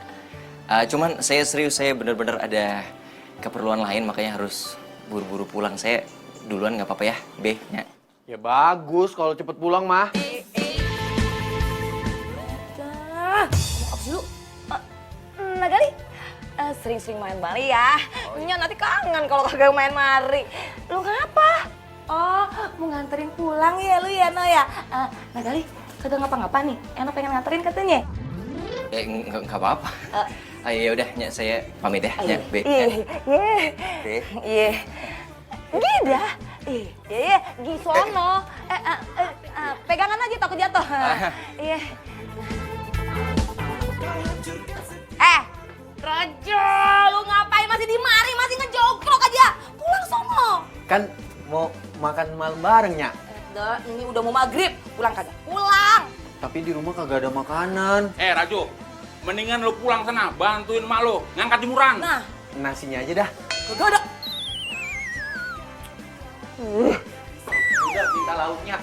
Cuman saya serius, saya bener-bener ada keperluan lain makanya harus buru-buru pulang. Saya duluan nggak apa-apa ya, Be, Nya. Ya bagus kalau cepet pulang mah. Maaf dulu. Nagali, sering-sering main mari ya. Nya nanti kangen kalau kagak main mari. Lu ngapa? Oh, mau nganterin pulang ya lu ya, No ya? Nagali, kagak ngapa-ngapa nih. Eno pengen nganterin katanya. Nggak apa-apa. Ya udah, Nya, saya pamit ya, Nya, Be. Iya. Be. Iya. dah. Gisono. Pegangan aja takut jatuh. Iya. Raja, lu ngapain masih di mari, masih ngejogrok aja? Pulang sono. Kan mau makan malam bareng, Nya. Ini udah mau maghrib, pulang kagak? Pulang. Tapi di rumah kagak ada makanan. Rajo, mendingan lu pulang sana, bantuin mak lu ngangkat jemuran. Nah, Nasinya aja dah. kagak ada. Udah minta lauknya.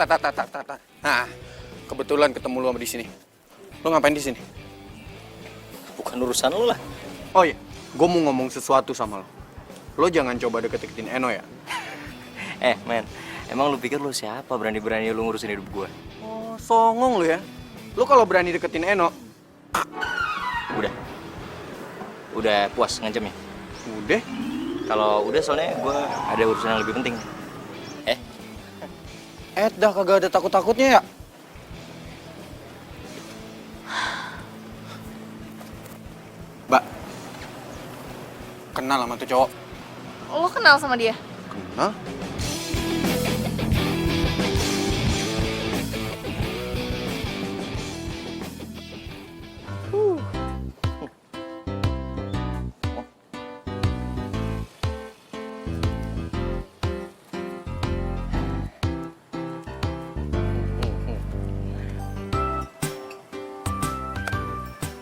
Tak. Nah, kebetulan ketemu lu sama di sini. Lu ngapain di sini? Bukan urusan lu lah. Oh iya, gue mau ngomong sesuatu sama lo. Lo jangan coba deket-deketin Eno ya. Men, emang lu pikir lu siapa berani-berani lu ngurusin hidup gua? Oh, songong lo ya. Lo kalau berani deketin Eno, Udah puas ngancemnya? udah. Kalau udah soalnya gua ada urusan yang lebih penting. Dah kagak ada takut-takutnya ya. Mbak, kenal sama tuh cowok? Lo kenal sama dia? Kenal?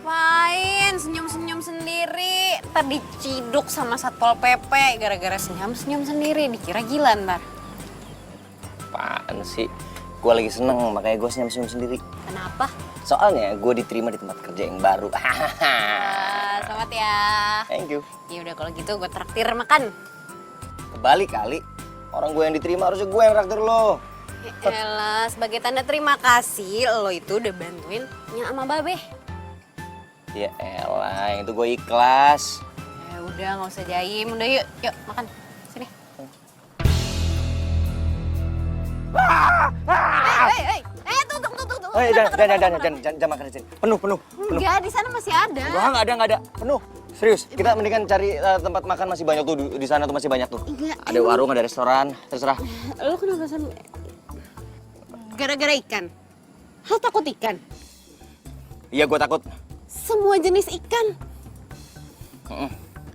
Main senyum-senyum sendiri. Ntar diciduk sama Satpol PP gara-gara senyum-senyum sendiri. Dikira gila ntar. Apaan sih? Gua lagi seneng, makanya gua senyum-senyum sendiri. Kenapa? Soalnya gua diterima di tempat kerja yang baru. Selamat ya. Thank you. Ya udah kalau gitu gue traktir makan. Kebalik kali. Orang gue yang diterima harusnya gue yang traktir lo. Ya elah, sebagai tanda terima kasih lo itu udah bantuin Nya sama Babe. Ya elah, yang itu gue ikhlas. Ya udah nggak usah jaim, udah yuk makan. Sini. Tunggu. Jangan makan di sini. Penuh. Enggak, di sana masih ada. Enggak ada. Penuh. Serius, kita mendingan cari tempat makan masih banyak tuh di sana tuh masih banyak tuh. Enggak, Ada warung, ada restoran, terserah. Lo kenapa sama... Gara-gara ikan? Lo takut ikan? Iya, gue takut. Semua jenis ikan?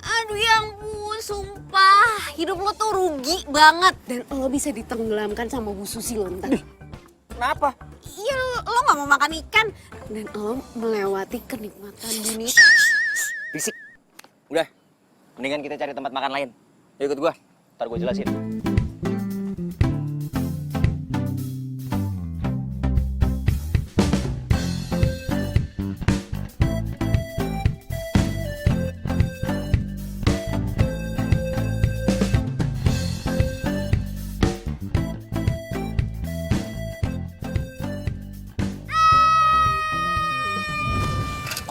Aduh ya ampun, sumpah. Hidup lo tuh rugi banget. Dan lo bisa ditenggelamkan sama Bu Susi lo ntar. Kenapa? Iya, lo gak mau makan ikan. Dan lo melewati kenikmatan dunia. Bisik. Udah, mendingan kita cari tempat makan lain. Yuk ikut gue, ntar gue jelasin.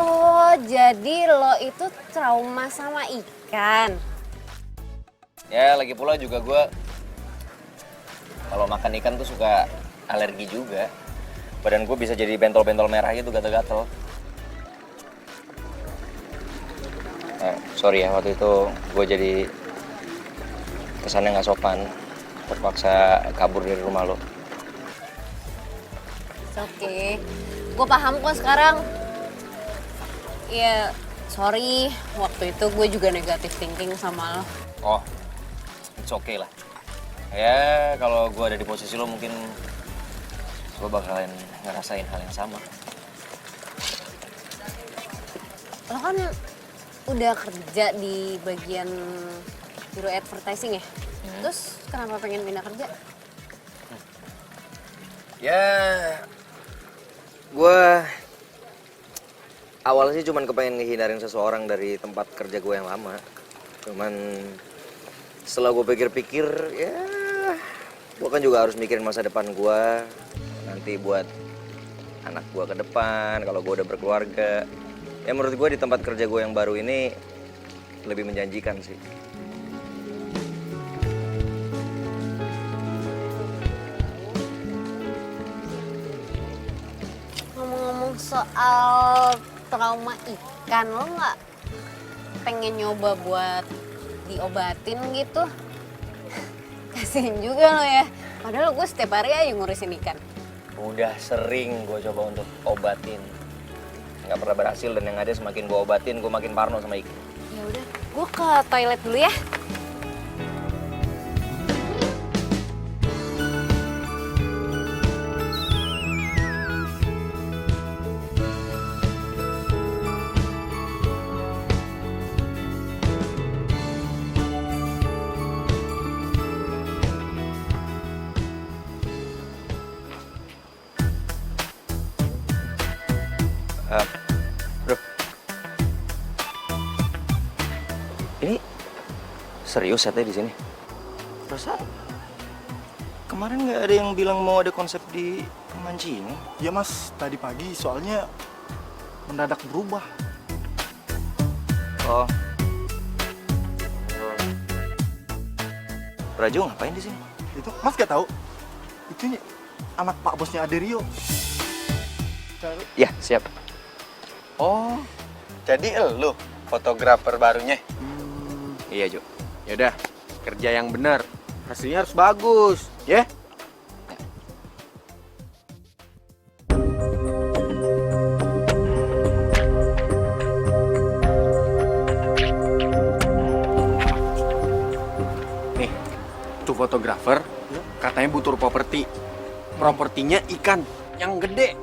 Oh, jadi lo itu trauma sama ikan? Ya, lagi pula juga gue kalau makan ikan tuh suka alergi juga. Badan gue bisa jadi bentol-bentol merah gitu, gatel-gatel. Sorry ya, waktu itu gue jadi kesannya nggak sopan. Terpaksa kabur dari rumah lo. Oke, gue paham kok sekarang. Ya, sorry. Waktu itu gue juga negatif thinking sama lo. Oh, it's okay lah. Ya, kalau gue ada di posisi lo mungkin gue bakalan ngerasain hal yang sama. Lo kan udah kerja di bagian biro advertising ya? Terus kenapa pengen pindah kerja? Ya, gue awalnya sih cuman kepengen ngehindarin seseorang dari tempat kerja gue yang lama. Cuman setelah gue pikir-pikir, ya gue kan juga harus mikirin masa depan gue. Nanti buat anak gue ke depan, kalau gue udah berkeluarga. Ya menurut gue di tempat kerja gue yang baru ini lebih menjanjikan sih. soal trauma ikan, lo nggak pengen nyoba buat diobatin gitu? Kasian juga lo ya, padahal gue setiap hari aja ngurusin ikan. Udah sering gue coba untuk obatin, nggak pernah berhasil, dan yang ada semakin gue obatin gue makin parno sama ikan. Ya udah, gue ke toilet dulu ya. Bro, ini serius setnya di sini? Perasaan kemarin nggak ada yang bilang mau ada konsep di mancing. Ya mas, tadi pagi soalnya mendadak berubah. Oh, Rajo ngapain di sini? Itu mas gak tahu? Itu anak pak bosnya Aderio. Ya, siap. Oh, jadi elu fotografer barunya? Iya, Jo. Yaudah, kerja yang benar. Hasilnya harus bagus, ya? Nih, tuh fotografer katanya butuh properti. Propertinya ikan yang gede.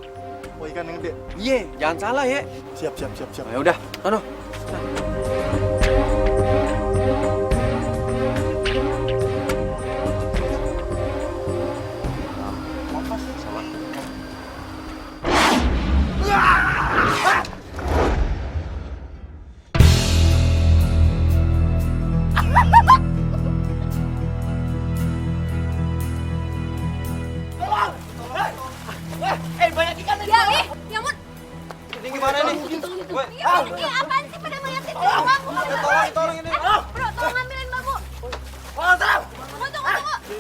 Oh ikan yang gede. Iya, jangan salah ya. Siap. Ya udah, sono. Ya, ya ampun. Ini gimana nih? Ini apaan sih pada ngeliatin bambu? Tolong ini. Bro, tolong ambilin bambu. Tunggu.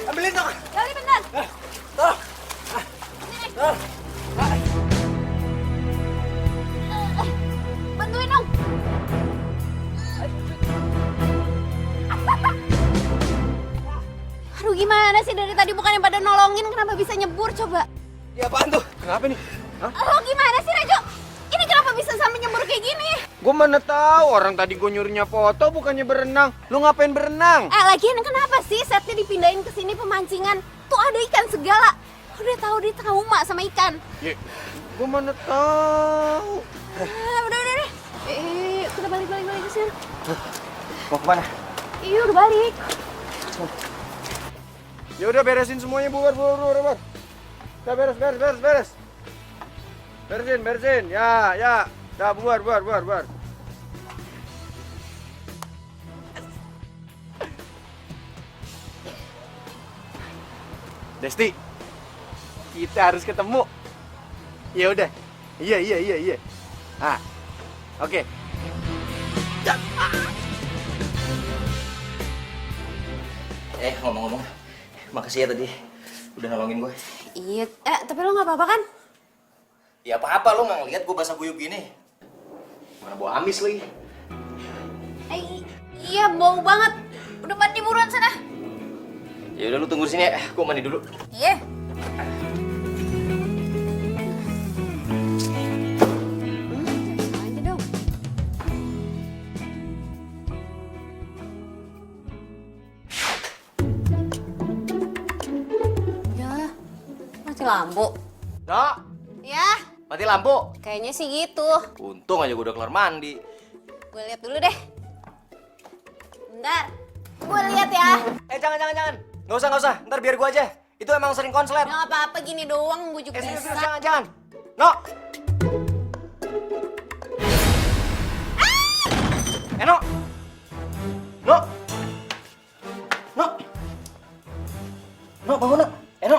Ambilin dong. Gali bentar. Bantuin dong. Aduh gimana sih dari tadi bukannya pada nolongin, kenapa bisa nyebur coba? Ya apaan tuh? Kenapa nih? Lo gimana sih Rajo? Ini kenapa bisa sampai nyebur kayak gini? Gue mana tahu, orang tadi gue nyuruhnya foto bukannya berenang. Lu ngapain berenang? Lagian kenapa sih setnya dipindahin ke sini pemancingan? Tuh ada ikan segala. Udah tahu dia trauma sama ikan. Ya, gue mana tahu. Udah deh. Kita balik ke sini. Mau kemana? Iya udah balik. Ya udah beresin semuanya, bubar. Udah beres. Beresin. Ya. Dah bubar. Desti, kita harus ketemu. Ya udah. Iya. Ah, oke. Ngomong-ngomong, makasih ya tadi udah nolongin gue. Iya, tapi lo nggak apa-apa kan? Ya apa-apa, lo nggak ngeliat gue basah kuyup gini. Mana bau amis lagi. Iya bau banget. Udah mandi buruan sana. Ya udah lu tunggu di sini ya, gue mandi dulu. Iya. Aja dong. Ya, mati lampu. No, Ya, mati lampu. kayaknya sih gitu. Untung aja gue udah kelar mandi. Gue lihat dulu deh. Bentar. Gue lihat ya. Jangan. Nggak usah. Ntar biar gue aja. Itu emang sering konslet. Nggak apa-apa gini doang, gue juga Sini, bisa. jangan. No. No. No, bangun, no. No.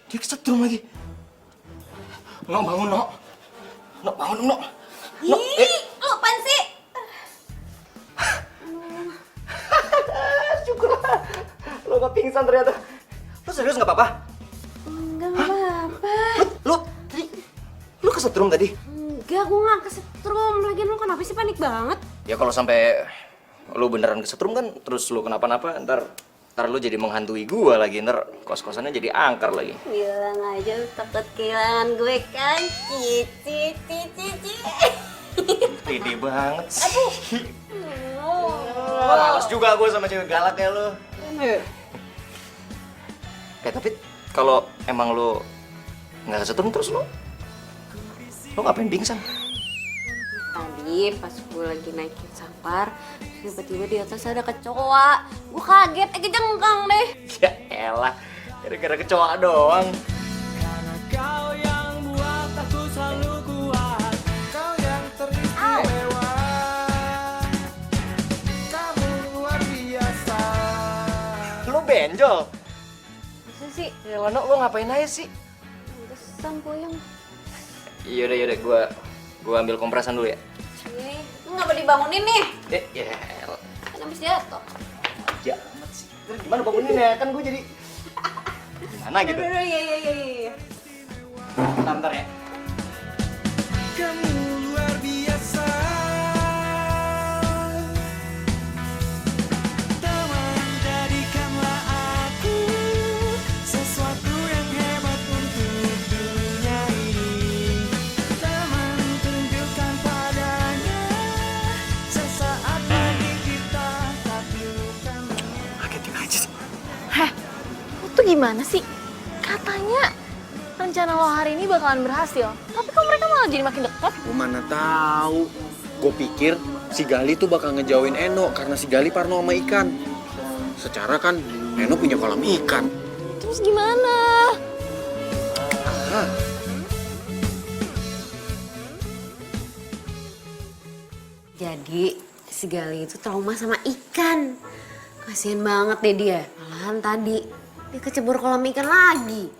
Dia kesetrum lagi. No, bangun, no. No, bangun, no. No, Lo apaan sih? Syukurlah. Lo gak pingsan ternyata. Lo serius gak apa-apa? Enggak apa. kesetrum tadi? Enggak, gue gak kesetrum. Lagian lu kenapa sih panik banget? Ya kalau sampai lu beneran kesetrum kan, terus lu kenapa-napa, ntar lu jadi menghantui gua lagi, ntar kos-kosannya jadi angker lagi. Bilang aja lu takut kehilangan gue kan. Cici. Pede banget sih. Males juga gue sama cewek galak kayak lu. Tapi kalau emang lu nggak kesetrum terus lu ngapain pingsan? Tadi pas gue lagi naikin sampar, tiba-tiba di atas ada kecoa. Gue kaget, kejengkang deh. Ya elah, gara-gara kecoa doang. Karena kau yang buat aku selalu kuat. Kau yang teristimewa. Kamu luar biasa. Lu benjol. Masa sih? Ya Lano, lu ngapain aja sih? Pantesan puyeng. Yaudah, gua ambil kompresan dulu ya. Nih, lu ngapa dibangunin nih? Ya elah. Kan habis jatuh. Jamet sih. Terus gimana bangunin ya? Kan gua jadi gimana gitu? Iya. Bentar ya. Kamu luar biasa. Teman, jadikanlah aku sesuatu yang hebat untuk dunia ini. Teman, tunjukkan padanya sesaat lagi kita taklukkan. Kagetin aja sih. Lo tuh gimana sih? Katanya rencana lo hari ini bakalan berhasil. Tapi kok mereka malah jadi makin dekat? Gue mana tahu. Gue pikir si Gali tuh bakal ngejauhin Eno karena si Gali parno sama ikan. Secara kan Eno punya kolam ikan. Terus gimana? Hah? Jadi si Gali itu trauma sama ikan. Kasian banget deh dia. Malahan tadi dia kecebur kolam ikan lagi.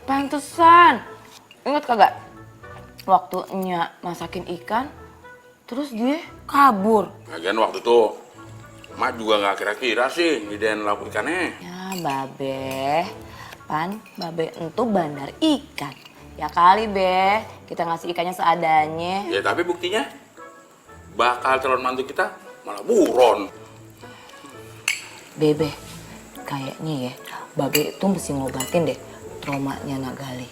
Pantesan. Ingat kagak? Waktu Nya masakin ikan, terus dia kabur. Lagian waktu itu Mak juga nggak kira-kira sih ngidein lauk ikannya. Ya Babe, Babe entu bandar ikan. Ya kali Be, kita ngasih ikannya seadanya. Ya tapi buktinya bakal calon mantu kita malah buron. Bebe, kayaknya ya Babe itu mesti ngobatin deh traumanya Nak Gali.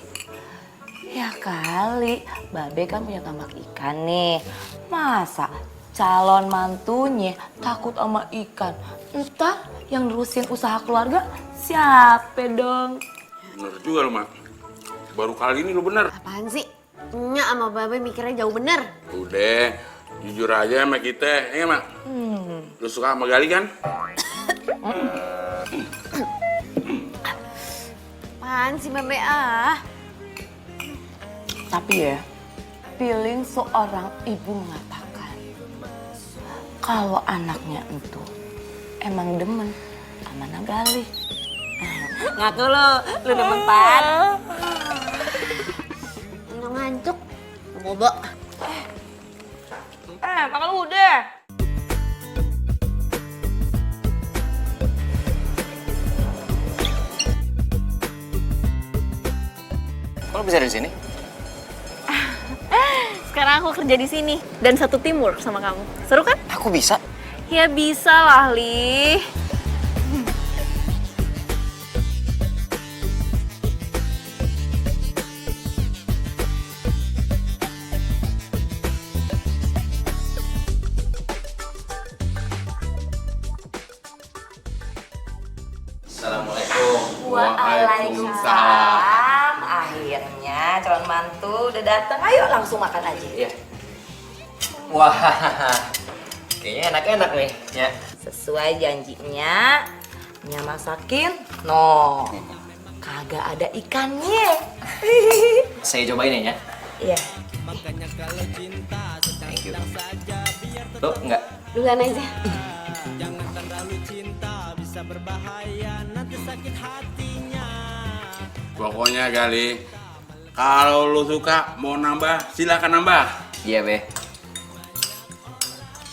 Ya kali, Babe kan punya tambak ikan nih. Masa calon mantunya takut sama ikan? Entar yang nerusin usaha keluarga siapa dong? Bener juga lo, Mak. Baru kali ini lo bener. Apaan sih? Nya sama Babe mikirnya jauh bener. Udah, jujur aja sama kita, ya Mak? Lo suka sama Gali kan? Apaan sih Babe ah? Tapi ya, feeling seorang ibu mengatakan kalau anaknya itu emang demen sama Nak Gali. Ngaku lo demen Pan. Nggak ngantuk. Bobo. Makan udah. Kok bisa dari sini? Sekarang aku kerja di sini dan satu teamwork sama kamu. Seru kan? Aku bisa. Ya bisa lah, Li. Assalamualaikum. Waalaikumsalam. Akhirnya calon mantu udah datang. Ayo langsung makan aja. Iya. Wah, kayaknya enak-enak nih. Ya. Sesuai janjinya, Nya masakin. No, kagak ada ikannya. Saya cobain ya. Iya. Thank you. Lo enggak? Duluan aja. Pokoknya Gali, kalau lo suka mau nambah, silakan nambah. Iya, Be.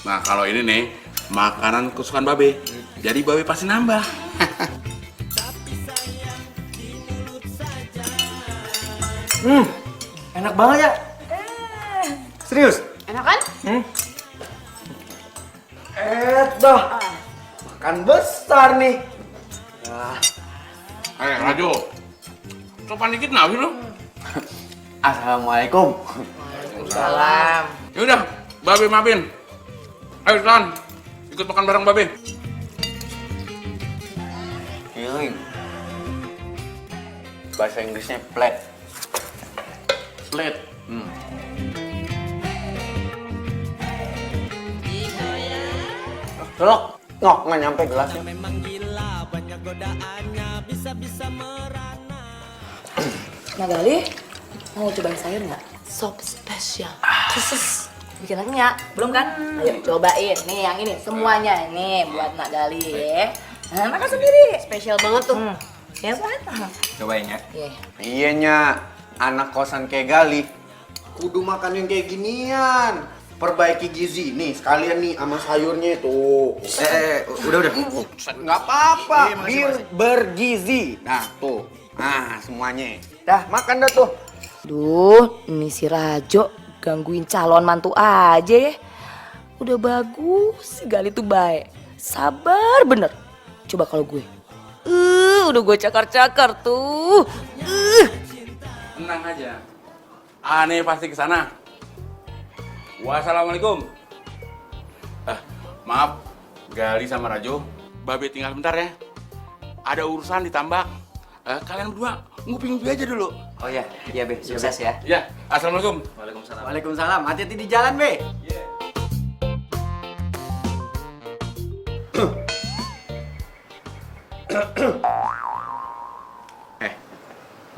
Nah, kalau ini nih, makanan kesukaan Babe. Jadi Babe pasti nambah. Enak banget ya. Serius? Enak kan? Dah. Makan besar nih. Rajo, sopan dikit nabi lu. Assalamualaikum. Salam. Yaudah, Babe maafin. Ayo San, ikut makan bareng Babe. Healing. Bahasa Inggrisnya plate. Plate. Telok. Ngok, nggak nyampe gelasnya. Magali, mau cobain sayur nggak? Sop spesial. Khusus. Bikinannya belum kan? Ayo cobain. Nih yang ini semuanya ini buat Magali ya. Nah, makan sendiri. Spesial banget tuh. Ya kan? Cobain ya. Iya. Iya nya, anak kosan kayak Gali. Kudu makan yang kayak ginian. Perbaiki gizi nih sekalian nih sama sayurnya itu. Udah. Nggak apa-apa, bir bergizi. Nah tuh, nah semuanya. Dah makan dah tuh. Duh, ini si Rajo gangguin calon mantu aja ya. Udah bagus, si Gali tuh baik. Sabar bener. Coba kalau gue. Udah gue cakar-cakar tuh. Tenang aja. Aneh pasti ke sana. Wassalamualaikum. Maaf, Gali sama Rajo. Babe tinggal bentar ya. Ada urusan di tambak. Kalian berdua ngupi-ngupi aja dulu. Oh iya, Be. Sukses ya. Ya, assalamualaikum. Waalaikumsalam. Waalaikumsalam. Hati-hati di jalan, Be.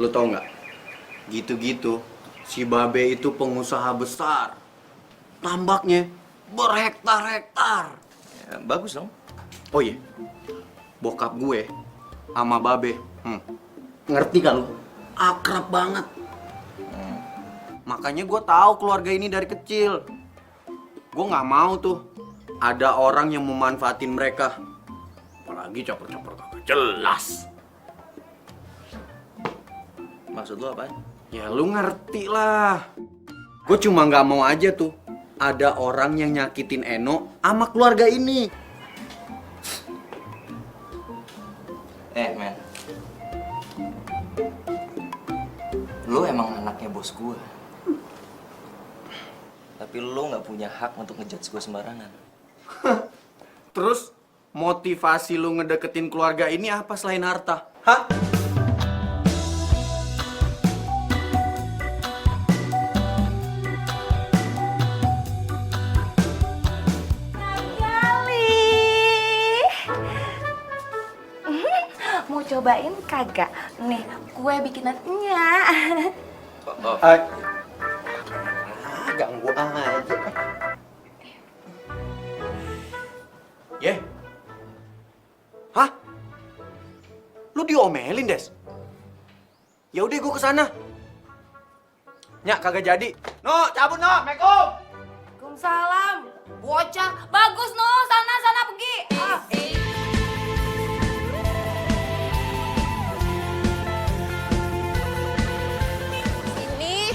Lu tau nggak? Gitu-gitu, si Babe itu pengusaha besar. Tambaknya berhektar-hektar. Ya, bagus dong. Oh iya, bokap gue sama Babe, ngerti gak lu? Akrab banget. Makanya gue tahu keluarga ini dari kecil. Gue nggak mau tuh ada orang yang memanfaatin mereka. Apalagi caper-caper kagak jelas. Maksud lu apa? Ya lu ngerti lah. Gue cuma nggak mau aja tuh ada orang yang nyakitin Eno sama keluarga ini. Men. Lu emang anaknya bos gua. Tapi lu nggak punya hak untuk ngejudge gua sembarangan. Terus motivasi lu ngedeketin keluarga ini apa selain harta? Hah? Mau cobain kagak? Nih, kue bikinannya. Ganggu aja. Ye. Hah? Lu diomelin, Des? Ya udah gua kesana. Nyak kagak jadi. No, cabut no, Assalamualaikum. Waalaikumsalam. Bocah, bagus no, sana pergi. Sini.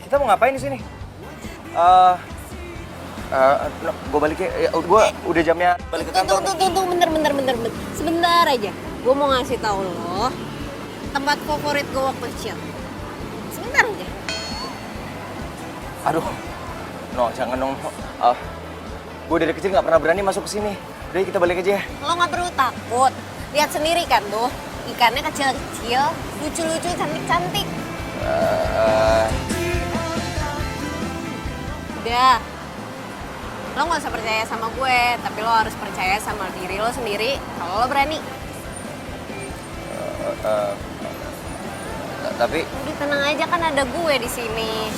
Kita mau ngapain di sini? Gue balik ya. Gue udah jamnya balik ke kantor. Tunggu, bentar. Sebentar aja. Gue mau ngasih tahu lo tempat favorit gue waktu kecil. Sebentar aja. Aduh, no jangan dong. Gue dari kecil nggak pernah berani masuk ke sini. Udah kita balik aja ya. Lo nggak perlu takut. Lihat sendiri kan tuh. Ikannya kecil-kecil, lucu-lucu, cantik-cantik. Udah. Lo nggak usah percaya sama gue, tapi lo harus percaya sama diri lo sendiri kalau lo berani. Tapi Udah tenang aja, kan ada gue di sini.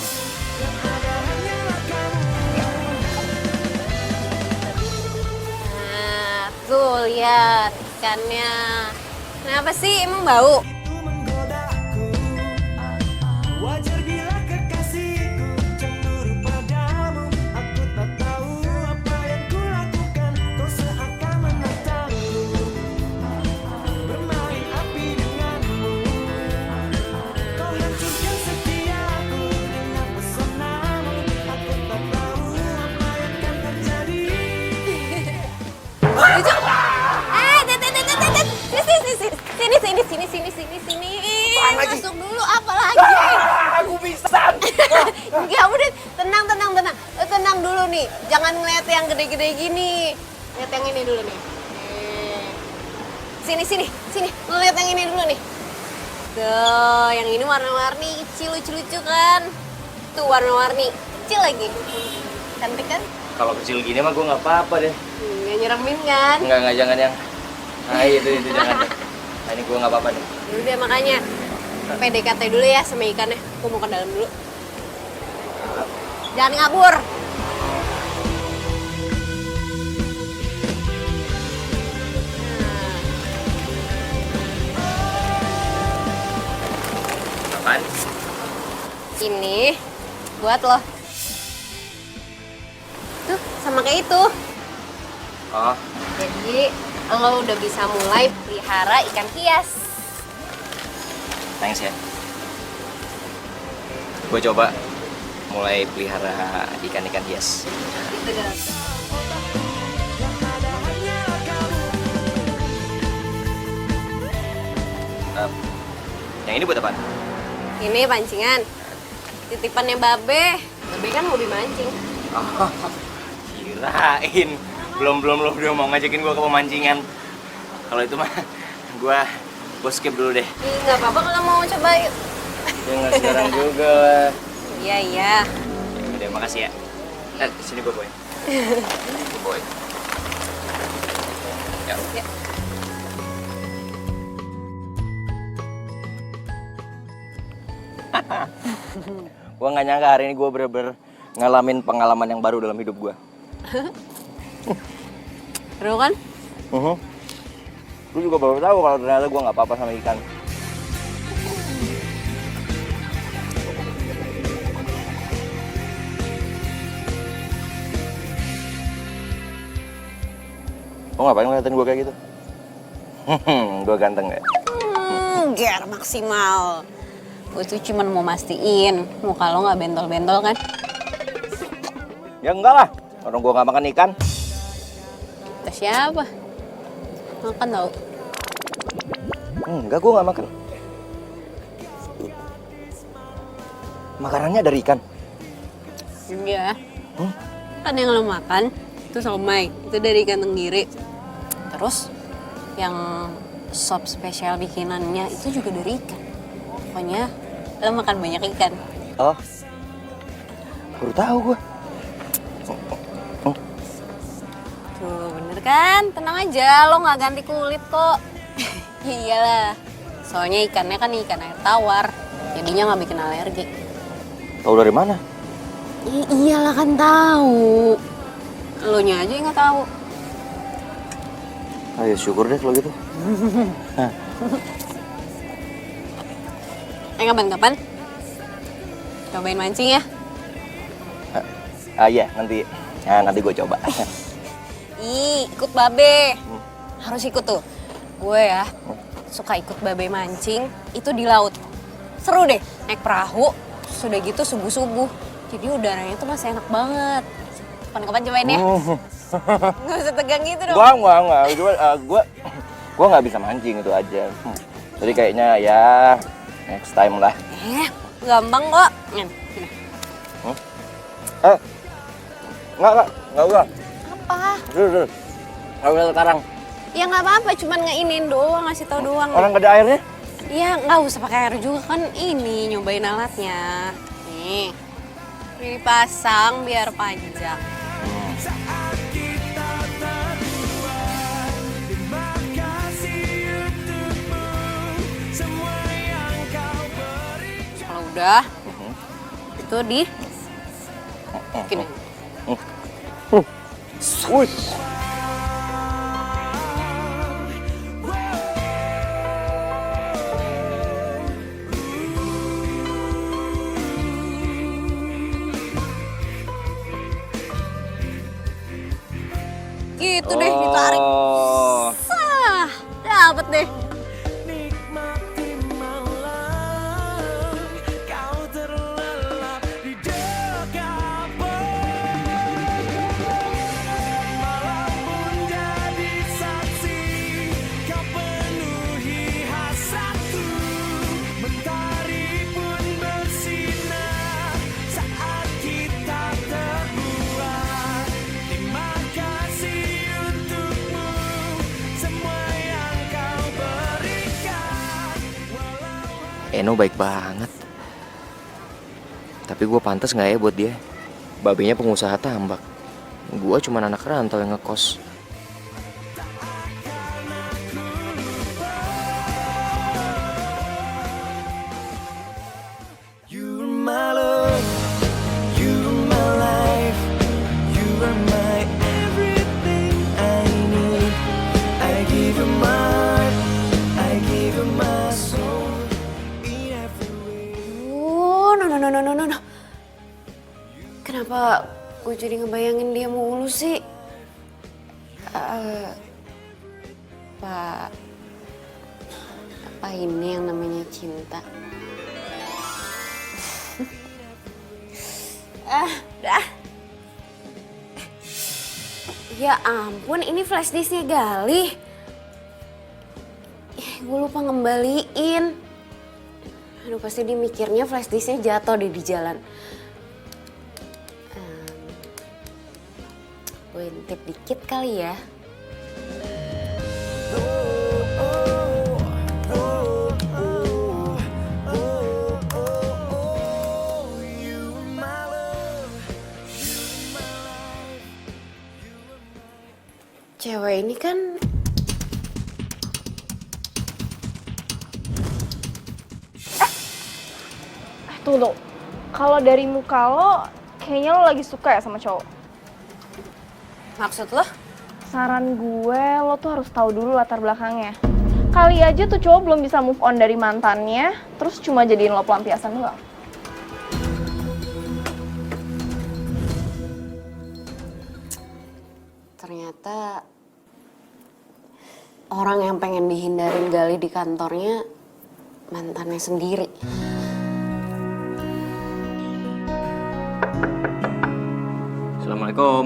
Nah, tuh lihat ikannya. Kenapa sih, emang bau? Wajar bila kekasihku cemburu padamu. Aku tak tahu Sini. Apaan lagi? Masuk dulu, apa lagi? Aku bisa. Enggak, udah tenang. Lo tenang dulu nih. Jangan ngeliat yang gede-gede gini. Lihat yang ini dulu nih. Sini. Lo lihat yang ini dulu nih. Tuh, yang ini warna-warni, kecil, lucu-lucu kan? Tuh warna-warni, kecil lagi. Cantik kan? Kalau kecil gini mah gue nggak apa-apa deh. Nggak nyeremin kan? Enggak, jangan yang... Nah itu jangan deh. Nah, ini gue nggak apa-apa nih. Udah makanya PDKT dulu ya sama ikannya. Aku mau ke dalam dulu. Jangan ngabur. Apaan? Ini buat lo. Tuh, sama kayak itu. Oh, Jadi lo udah bisa mulai pelihara ikan hias. thanks ya. Gue coba mulai pelihara ikan-ikan hias. Gitu dong. Yang ini buat apa? Ini pancingan. Titipannya Babe. Babe kan mau dimancing. Oh, kirain. Belum dia mau ngajakin gue ke pemancingan. Kalau itu mah gue skip dulu deh. Ih, nggak apa-apa kalau mau coba yuk. Jangan sekarang juga. Iya. Udah, makasih ya. Sini gue boy. Boy. Ya. Gue nggak nyangka hari ini gue bener-bener ngalamin pengalaman yang baru dalam hidup gue. Seru kan? Gue juga baru tahu kalau ternyata gue nggak apa-apa sama ikan. Lo ngapain ngeliatin gue kayak gitu? Gue ganteng gak? Ger maksimal. Gue tuh cuman mau mastiin muka lo nggak bentol-bentol kan? Ya enggak lah, orang gue nggak makan ikan. Terus siapa? Makan tau? Enggak, gue nggak makan. Makanannya dari ikan. Iya. Kan yang lo makan itu somai, itu dari ikan tenggiri. Terus yang sop spesial bikinannya itu juga dari ikan. Pokoknya lo makan banyak ikan. Oh, baru tahu gue. Tuh bener kan? Tenang aja, lo nggak ganti kulit kok. Iyalah, soalnya ikannya kan ikan air tawar, jadinya nggak bikin alergi. Tahu dari mana? Iyalah kan tahu. Lo nya aja yang nggak tahu. Ayo syukur deh kalau gitu. Kapan-kapan cobain mancing ya. Iya nanti. Nanti gue coba. Ikut Babe. Harus ikut tuh. Gue ya suka ikut Babe mancing itu di laut. Seru deh, naik perahu, sudah gitu subuh-subuh. Jadi udaranya tuh masih enak banget. Kapan-kapan cobain ya. Nggak usah tegang gitu dong. Gue nggak bisa mancing itu aja. Jadi kayaknya ya next time lah. Gampang kok. Sini. Nggak usah. Apa? Dulu. Nggak usah sekarang. Ya nggak apa-apa, cuman ngeinin doang, ngasih tau doang. Orang nggak ada airnya? Iya, nggak usah pakai air juga kan ini nyobain alatnya. Nih, ini dipasang biar panjang. Saat kita berdua, terima kasih untukmu, semua yang kau beri. Kalau udah, itu di gini. Gitu deh, ditarik. Oh. Sah, dapet deh. Nikmati malam, kau terlelap di dekapmu. Malam pun jadi saksi, kau penuhi Eno baik banget. Tapi gue pantas nggak ya buat dia? Babenya pengusaha tambak. Gue cuma anak rantau yang ngekos. You're my love, you're my life, you are my everything I need. I give you my heart, I give you my soul in every way. Oh, no. Kenapa gue jadi ngebayangin dia mulu sih? Apa ini yang namanya cinta? Dah. Ya ampun, ini flash disknya Galih. Gue lupa ngembaliin. Aduh, pasti dia mikirnya flash disknya jatuh deh di jalan. Gue intip dikit kali ya. Cewek ini kan Tunggu. Kalau dari muka lo, kayaknya lo lagi suka ya sama cowok. maksud lo? Saran gue, lo tuh harus tahu dulu latar belakangnya. Kali aja tuh cowok belum bisa move on dari mantannya, terus cuma jadiin lo pelampiasan doang. Ternyata orang yang pengen dihindarin Galih di kantornya mantannya sendiri. Assalamualaikum.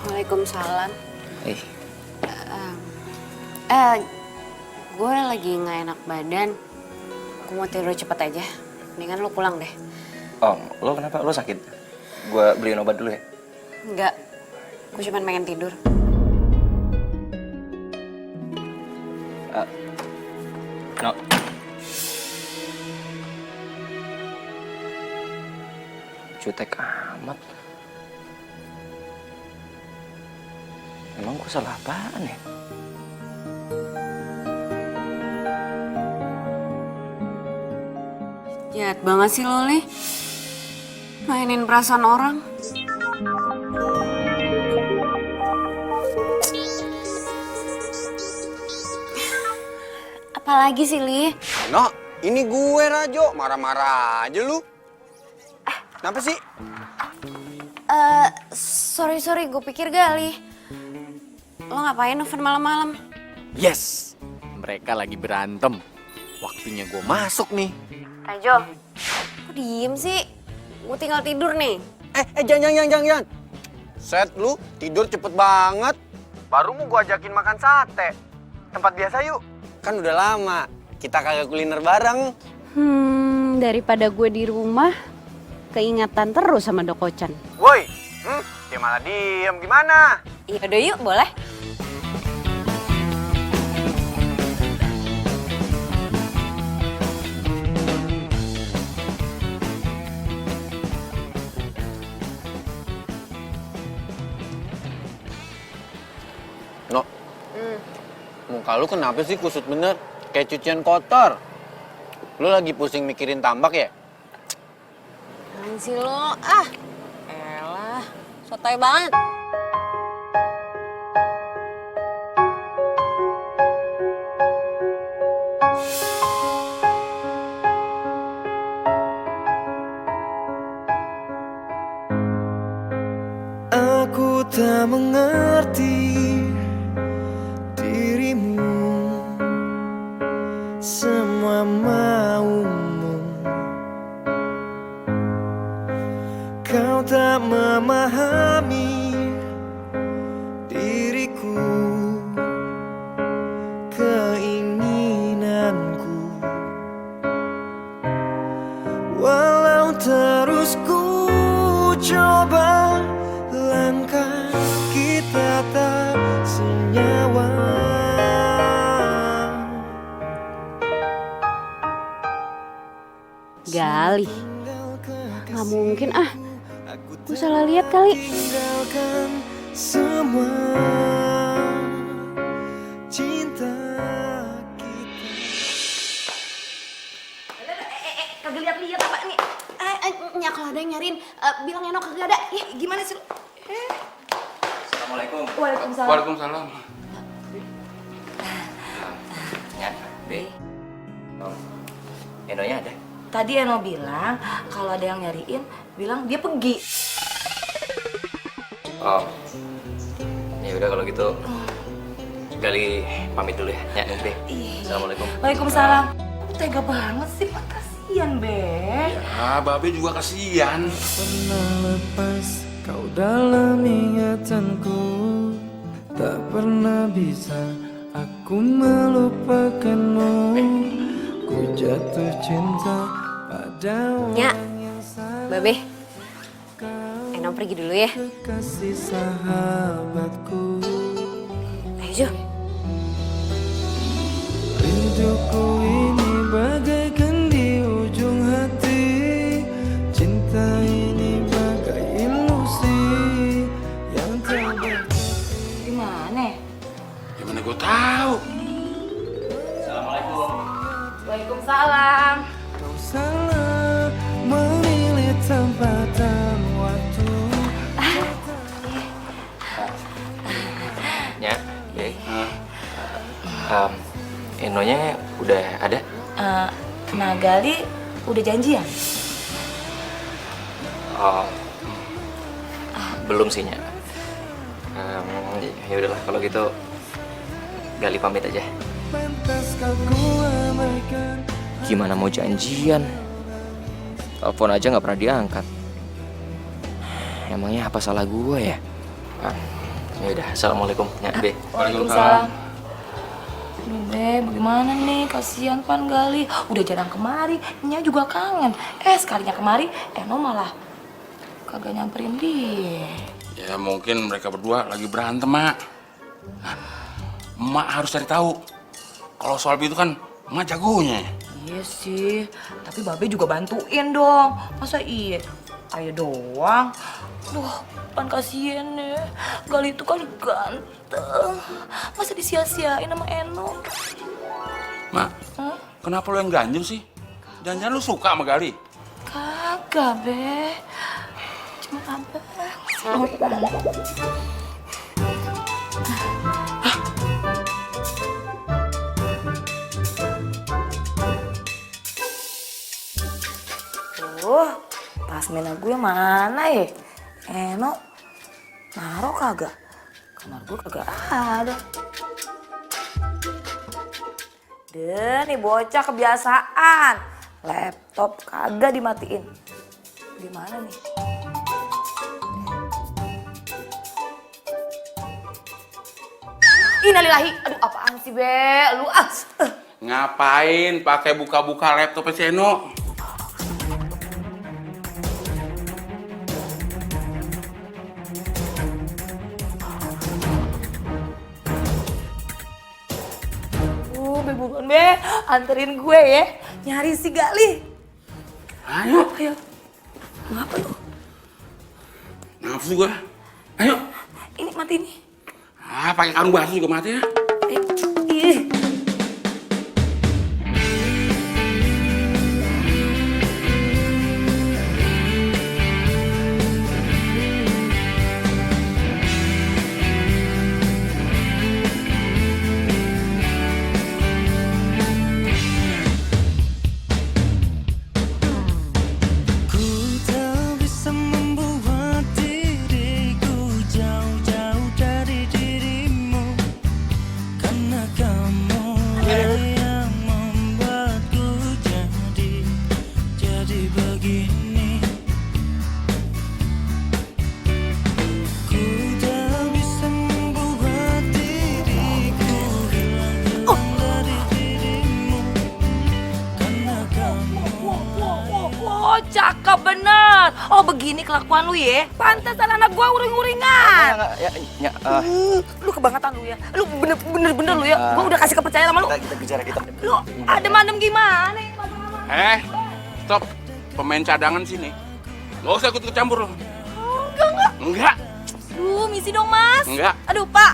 Waalaikumsalam. Eh, Gue lagi nggak enak badan. Gue mau tidur cepet aja. Mendingan lo pulang deh. Om, lo kenapa? Lo sakit? Gue beliin obat dulu ya? Enggak. Gue cuma pengen tidur. No. Jutek amat. Emang gue salah apaan ya? Jahat banget sih lo, Li. Mainin perasaan orang. Apalagi sih, Li? No, ini gue Rajo, marah-marah aja lu. Kenapa sih? Sorry, gue pikir Galih. Lo ngapain nelfon malam-malam? Yes, mereka lagi berantem. Waktunya gue masuk nih. Rajo, kok diem sih? Gue tinggal tidur nih. Jangan. Set lu, tidur cepet banget. Baru mau gue ajakin makan sate. Tempat biasa yuk. Kan udah lama, kita kagak kuliner bareng. Daripada gue di rumah, keingatan terus sama Dokocan. Woi, dia malah diem, gimana? Iya udah yuk, boleh. No, muka lu kenapa sih kusut bener? Kayak cucian kotor. Lu lagi pusing mikirin tambak ya? Apaan sih lo? Elah, sotoy banget. Aku tak mengerti dirimu, semua maumu. Kau tak memahami diriku, keinginanku. Walau terus ku coba, langkah kita tak senyawa. kali. Nggak mungkin ah. Gue salah lihat kali. Tinggalkan semua cinta Kagak lihat-lihat apa nih? Ya kalau ada yang nyariin, bilang Eno kagak ada. Ih, gimana sih lu? Assalamualaikum. Waalaikumsalam. Waalaikumsalam. Ya, Be. Enonya ada? Tadi Eno bilang kalau ada yang nyariin, bilang dia pergi. Oh, ya udah kalau gitu Gali pamit dulu ya. Ya, Be. Assalamualaikum. Waalaikumsalam. Tega banget sih, Pak. Kasian, Be. Ya, Babe juga kasihan. pernah lepas kau dalam ingatanku, tak pernah bisa aku melupakanmu. Ku jatuh cinta pada Ya, orang yang salah. Babe. Eno pergi dulu ya. Kasih sahabatku, Ayo, Jo. rinduku ini bagaikan di ujung hati. Cinta ini bagai ilusi yang tak Gimana? Gimana gue tahu? Waalaikumsalam. kau salah memilih tempat dan waktu. Ya, Be. Enonya udah ada? Nah, Gali udah janjian? Oh, belum sih, Nya. Ya udahlah kalau gitu Gali pamit aja. Pantaskah ku abaikan? Gimana mau janjian? Telepon aja nggak pernah diangkat. Emangnya apa salah gue ya? Ya udah, assalamualaikum, Nya, Be. Waalaikumsalam. Aduh, Be, bagaimana nih? Kasihan Pan Gali. Udah jarang kemari, Nya juga kangen. Sekalinya kemari, Eno malah kagak nyamperin dia. Ya mungkin mereka berdua lagi berantem, Mak. Nah, Emak harus cari tahu. Kalau soal itu kan Emak jagonya. Iya sih, tapi Babe juga bantuin dong. Masa iya? Ayo doang. Duh, Pan kasihan ya. Gali itu kan ganteng. Masa disia-siain sama Eno? Mak, kenapa lo yang ganjel sih? Jangan-jangan lo suka sama Gali? Kagak, Be. Cuma abang. Tas mainan gue mana ya? Eno naruh kagak? Kamar gue kagak ada. Deh, nih bocah kebiasaan. Laptop kagak dimatiin. Gimana nih? Innalillahi. Aduh, apaan sih, Be? Lu Ngapain pakai buka-buka laptopnya si Eno? Be, buruan, Be. Anterin gue ya. Nyari si Gali. Ayo. Ayo. Ngapa lu? Nafsu gua. Ayo. Ini mati nih. Pakai karung basuh juga mati ya. Ih. Ku tak bisa membuat diriku jauh-jauh dari dirimu, karena kamu yang membuatku jadi begini. Ku tak bisa membuat diriku hilang dari dirimu, karena kamu. Oh, cakep bener. Oh, begini kelakuan lu ya. Pantesan anak gua uring-uringan. Lu kebangetan lu ya. Lu bener-bener lu ya. Gua udah kasih kepercayaan sama lu. Kita bicara kita. Lu adem-adem gimana? Stop. pemain cadangan sini. Nggak usah ikut campur lo. Enggak. Enggak. Aduh, misi dong, Mas. Enggak. Aduh, Pak.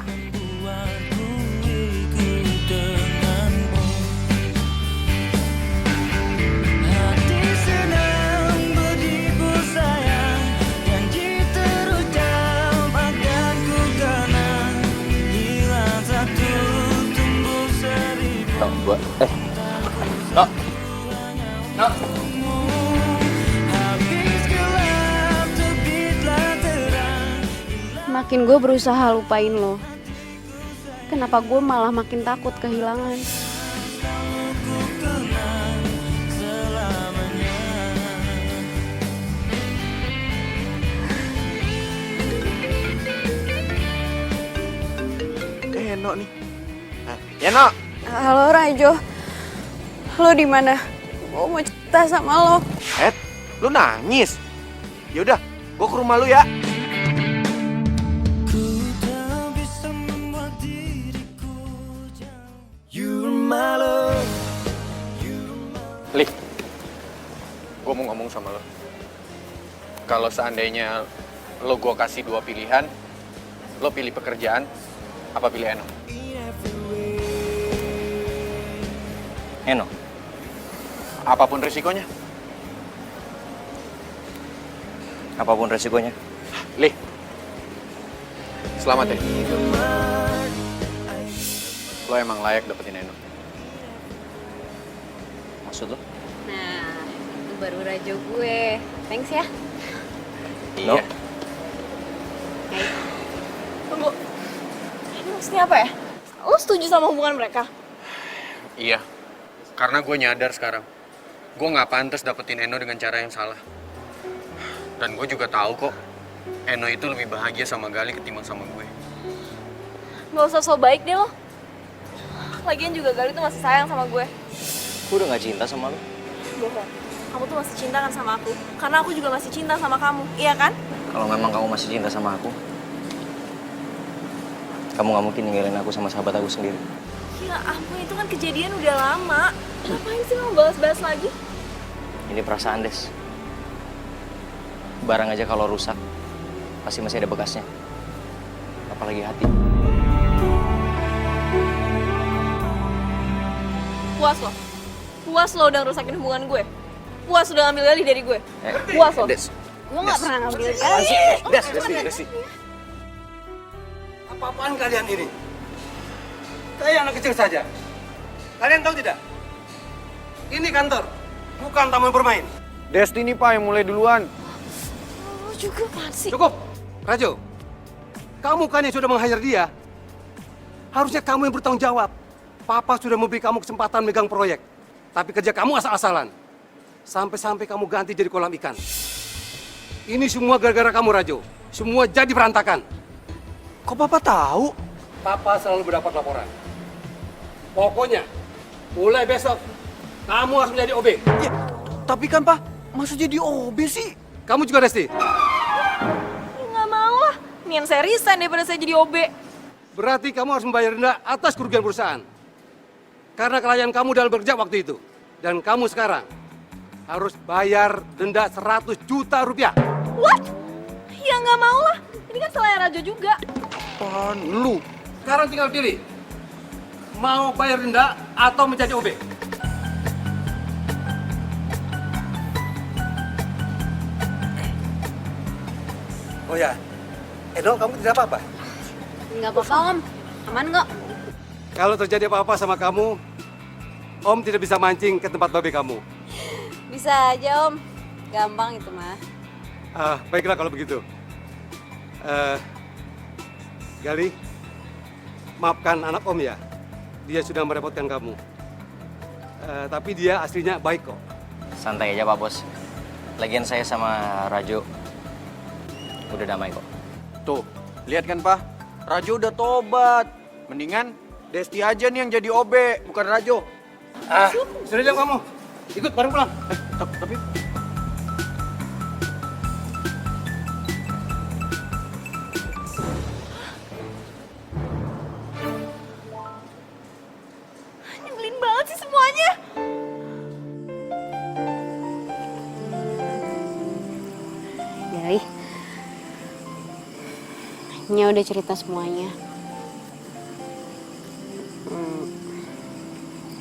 Hati senang begitu sayang, janji terucap akan ku kenang. Hilang satu, tumbuh seribu. No, gua. No. Habis gelap, terbitlah terang. Makin gue berusaha lupain lo. Kenapa gue malah makin takut kehilangan? Eno nih. Eno, Halo Rajo, lo di mana? Gue mau cerita sama lo. lu nangis? Yaudah, gua ke rumah lu ya. Ku tak bisa membuat diriku jauh. You're my love. Li, gua mau ngomong sama lo. Kalau seandainya lo gua kasih 2 pilihan, lo pilih pekerjaan, apa pilih Eno? Eno. Apapun risikonya. Apapun resikonya. Li, selamat ya. Lo emang layak dapetin Eno. Maksud lo? Nah, itu baru Rajo gue. Thanks ya. No. Tunggu. Ini maksudnya apa ya? Lo setuju sama hubungan mereka? Iya, karena gue nyadar sekarang. Gue nggak pantas dapetin Eno dengan cara yang salah. Dan gue juga tahu kok, Eno itu lebih bahagia sama Gali ketimbang sama gue. Gak usah so baik deh lo. Lagian juga Gali tuh masih sayang sama gue. Gue udah gak cinta sama lo. Bohong. Kamu tuh masih cinta kan sama aku. Karena aku juga masih cinta sama kamu. Iya kan? Kalau memang kamu masih cinta sama aku, kamu gak mungkin ninggalin aku sama sahabat aku sendiri. Ya ampun, itu kan kejadian udah lama. Ngapain sih lo bahas-bahas lagi? Ini perasaan, Des. Barang aja kalau rusak, pasti masih ada bekasnya. Apalagi hati. Puas lo? Puas lo udah ngerusakin hubungan gue? Puas udah ngambil Gali dari gue? Puas lo? Des. Gue gak pernah ngambil Des. Apa-apaan kalian ini? Kayak anak kecil saja. Kalian tahu tidak? Ini kantor, bukan taman bermain. Destiny Pak yang mulai duluan. Lo juga apaan sih? Cukup, Rajo. Kamu kan yang sudah meng-hire dia. Harusnya kamu yang bertanggung jawab. Papa sudah memberi kamu kesempatan megang proyek. Tapi kerja kamu asal-asalan. Sampai-sampai kamu ganti jadi kolam ikan. Ini semua gara-gara kamu, Rajo. Semua jadi berantakan. Kok Papa tahu? Papa selalu mendapat laporan. Pokoknya, mulai besok, kamu harus menjadi OB. Ya, tapi kan, Pak, masa jadi OB sih? Kamu juga, Resti? Nggak mau lah. Nian saya resign daripada saya jadi OB. Berarti kamu harus membayar denda atas kerugian perusahaan. Karena kelalaian kamu dalam bekerja waktu itu. Dan kamu sekarang harus bayar denda 100 juta rupiah. What? Ya nggak mau lah. Ini kan salahnya Rajo juga. Apaan lu? Sekarang tinggal pilih. Mau bayar denda atau menjadi OB? Oh ya, Edo, kamu tidak apa-apa? Nggak apa-apa Om, aman kok. Kalau terjadi apa-apa sama kamu, Om tidak bisa mancing ke tempat babe kamu. Bisa aja Om, gampang itu mah. Baiklah kalau begitu. Gali, maafkan anak Om ya. Dia sudah merepotkan kamu. Tapi dia aslinya baik kok. Santai aja Pak Bos. Lagian saya sama Rajo udah damai kok. Tuh, lihat kan Pak? Rajo udah tobat. Mendingan Desti aja nih yang jadi OB, bukan Rajo. Sudah jam kamu. Ikut bareng pulang. Tapi Nyebelin banget sih semuanya. Nya udah cerita semuanya.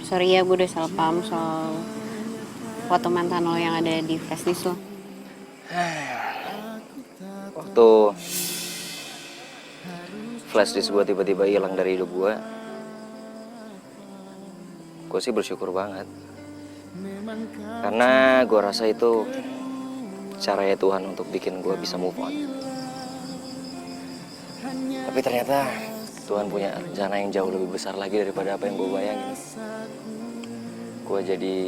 Sorry ya, gue udah salah paham soal foto mantan lo yang ada di flashdisk lo. Waktu flashdisk gue tiba-tiba hilang dari hidup gue sih bersyukur banget. Karena gue rasa itu caranya Tuhan untuk bikin gue bisa move on. Tapi ternyata Tuhan punya rencana yang jauh lebih besar lagi daripada apa yang gue bayangin. Gue jadi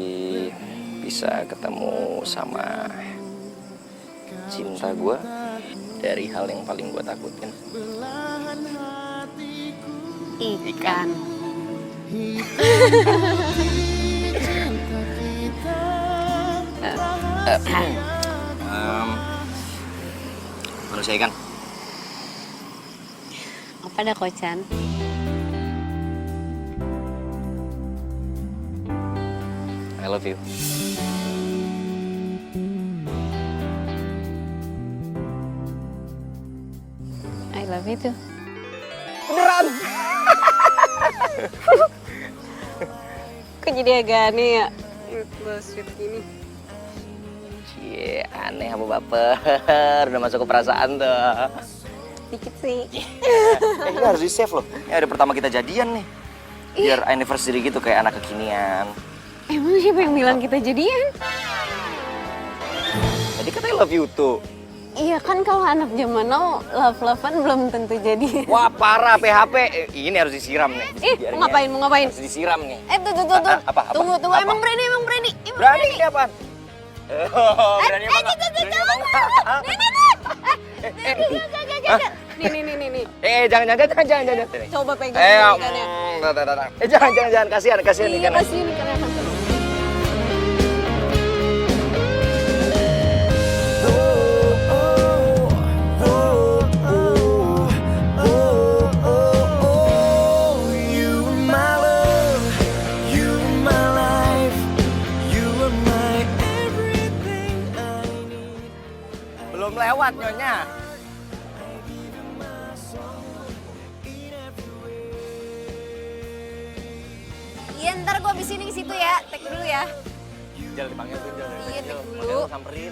bisa ketemu sama cinta gue dari hal yang paling gue takutin. Ikan. Manusia ikan. Apa dah Kocan? I love you. I love you too. Beneran? Kok jadi agak aneh ya? Sweet gini. Cie, aneh apa baper. Udah masuk ke perasaan tuh. Dikit sih. Ini harus di save loh. Ini hari pertama kita jadian nih. Biar anniversary gitu kayak anak kekinian. Emang siapa yang bilang kita jadian? Tadi katanya love you tuh. Iya kan kalau anak zaman now love-lovean belum tentu jadi. Wah parah PHP. Ini harus disiram nih. Mau ngapain, mau ngapain? Harus disiram nih. Tuh. Apa? Tunggu, Apa? emang berani. Berani ini apaan? Oh, berani apa? Nih. Jangan. Coba pegang ikannya. Jangan, kasihan Iya, ikannya. kasihan ikannya. You are my love, you are my life, you are my everything I need. Belum lewat nyonya. Iya ntar gue abis ini ke situ ya, tek dulu ya. Jangan dipanggil tuh, Iya, tek dulu. Samperin.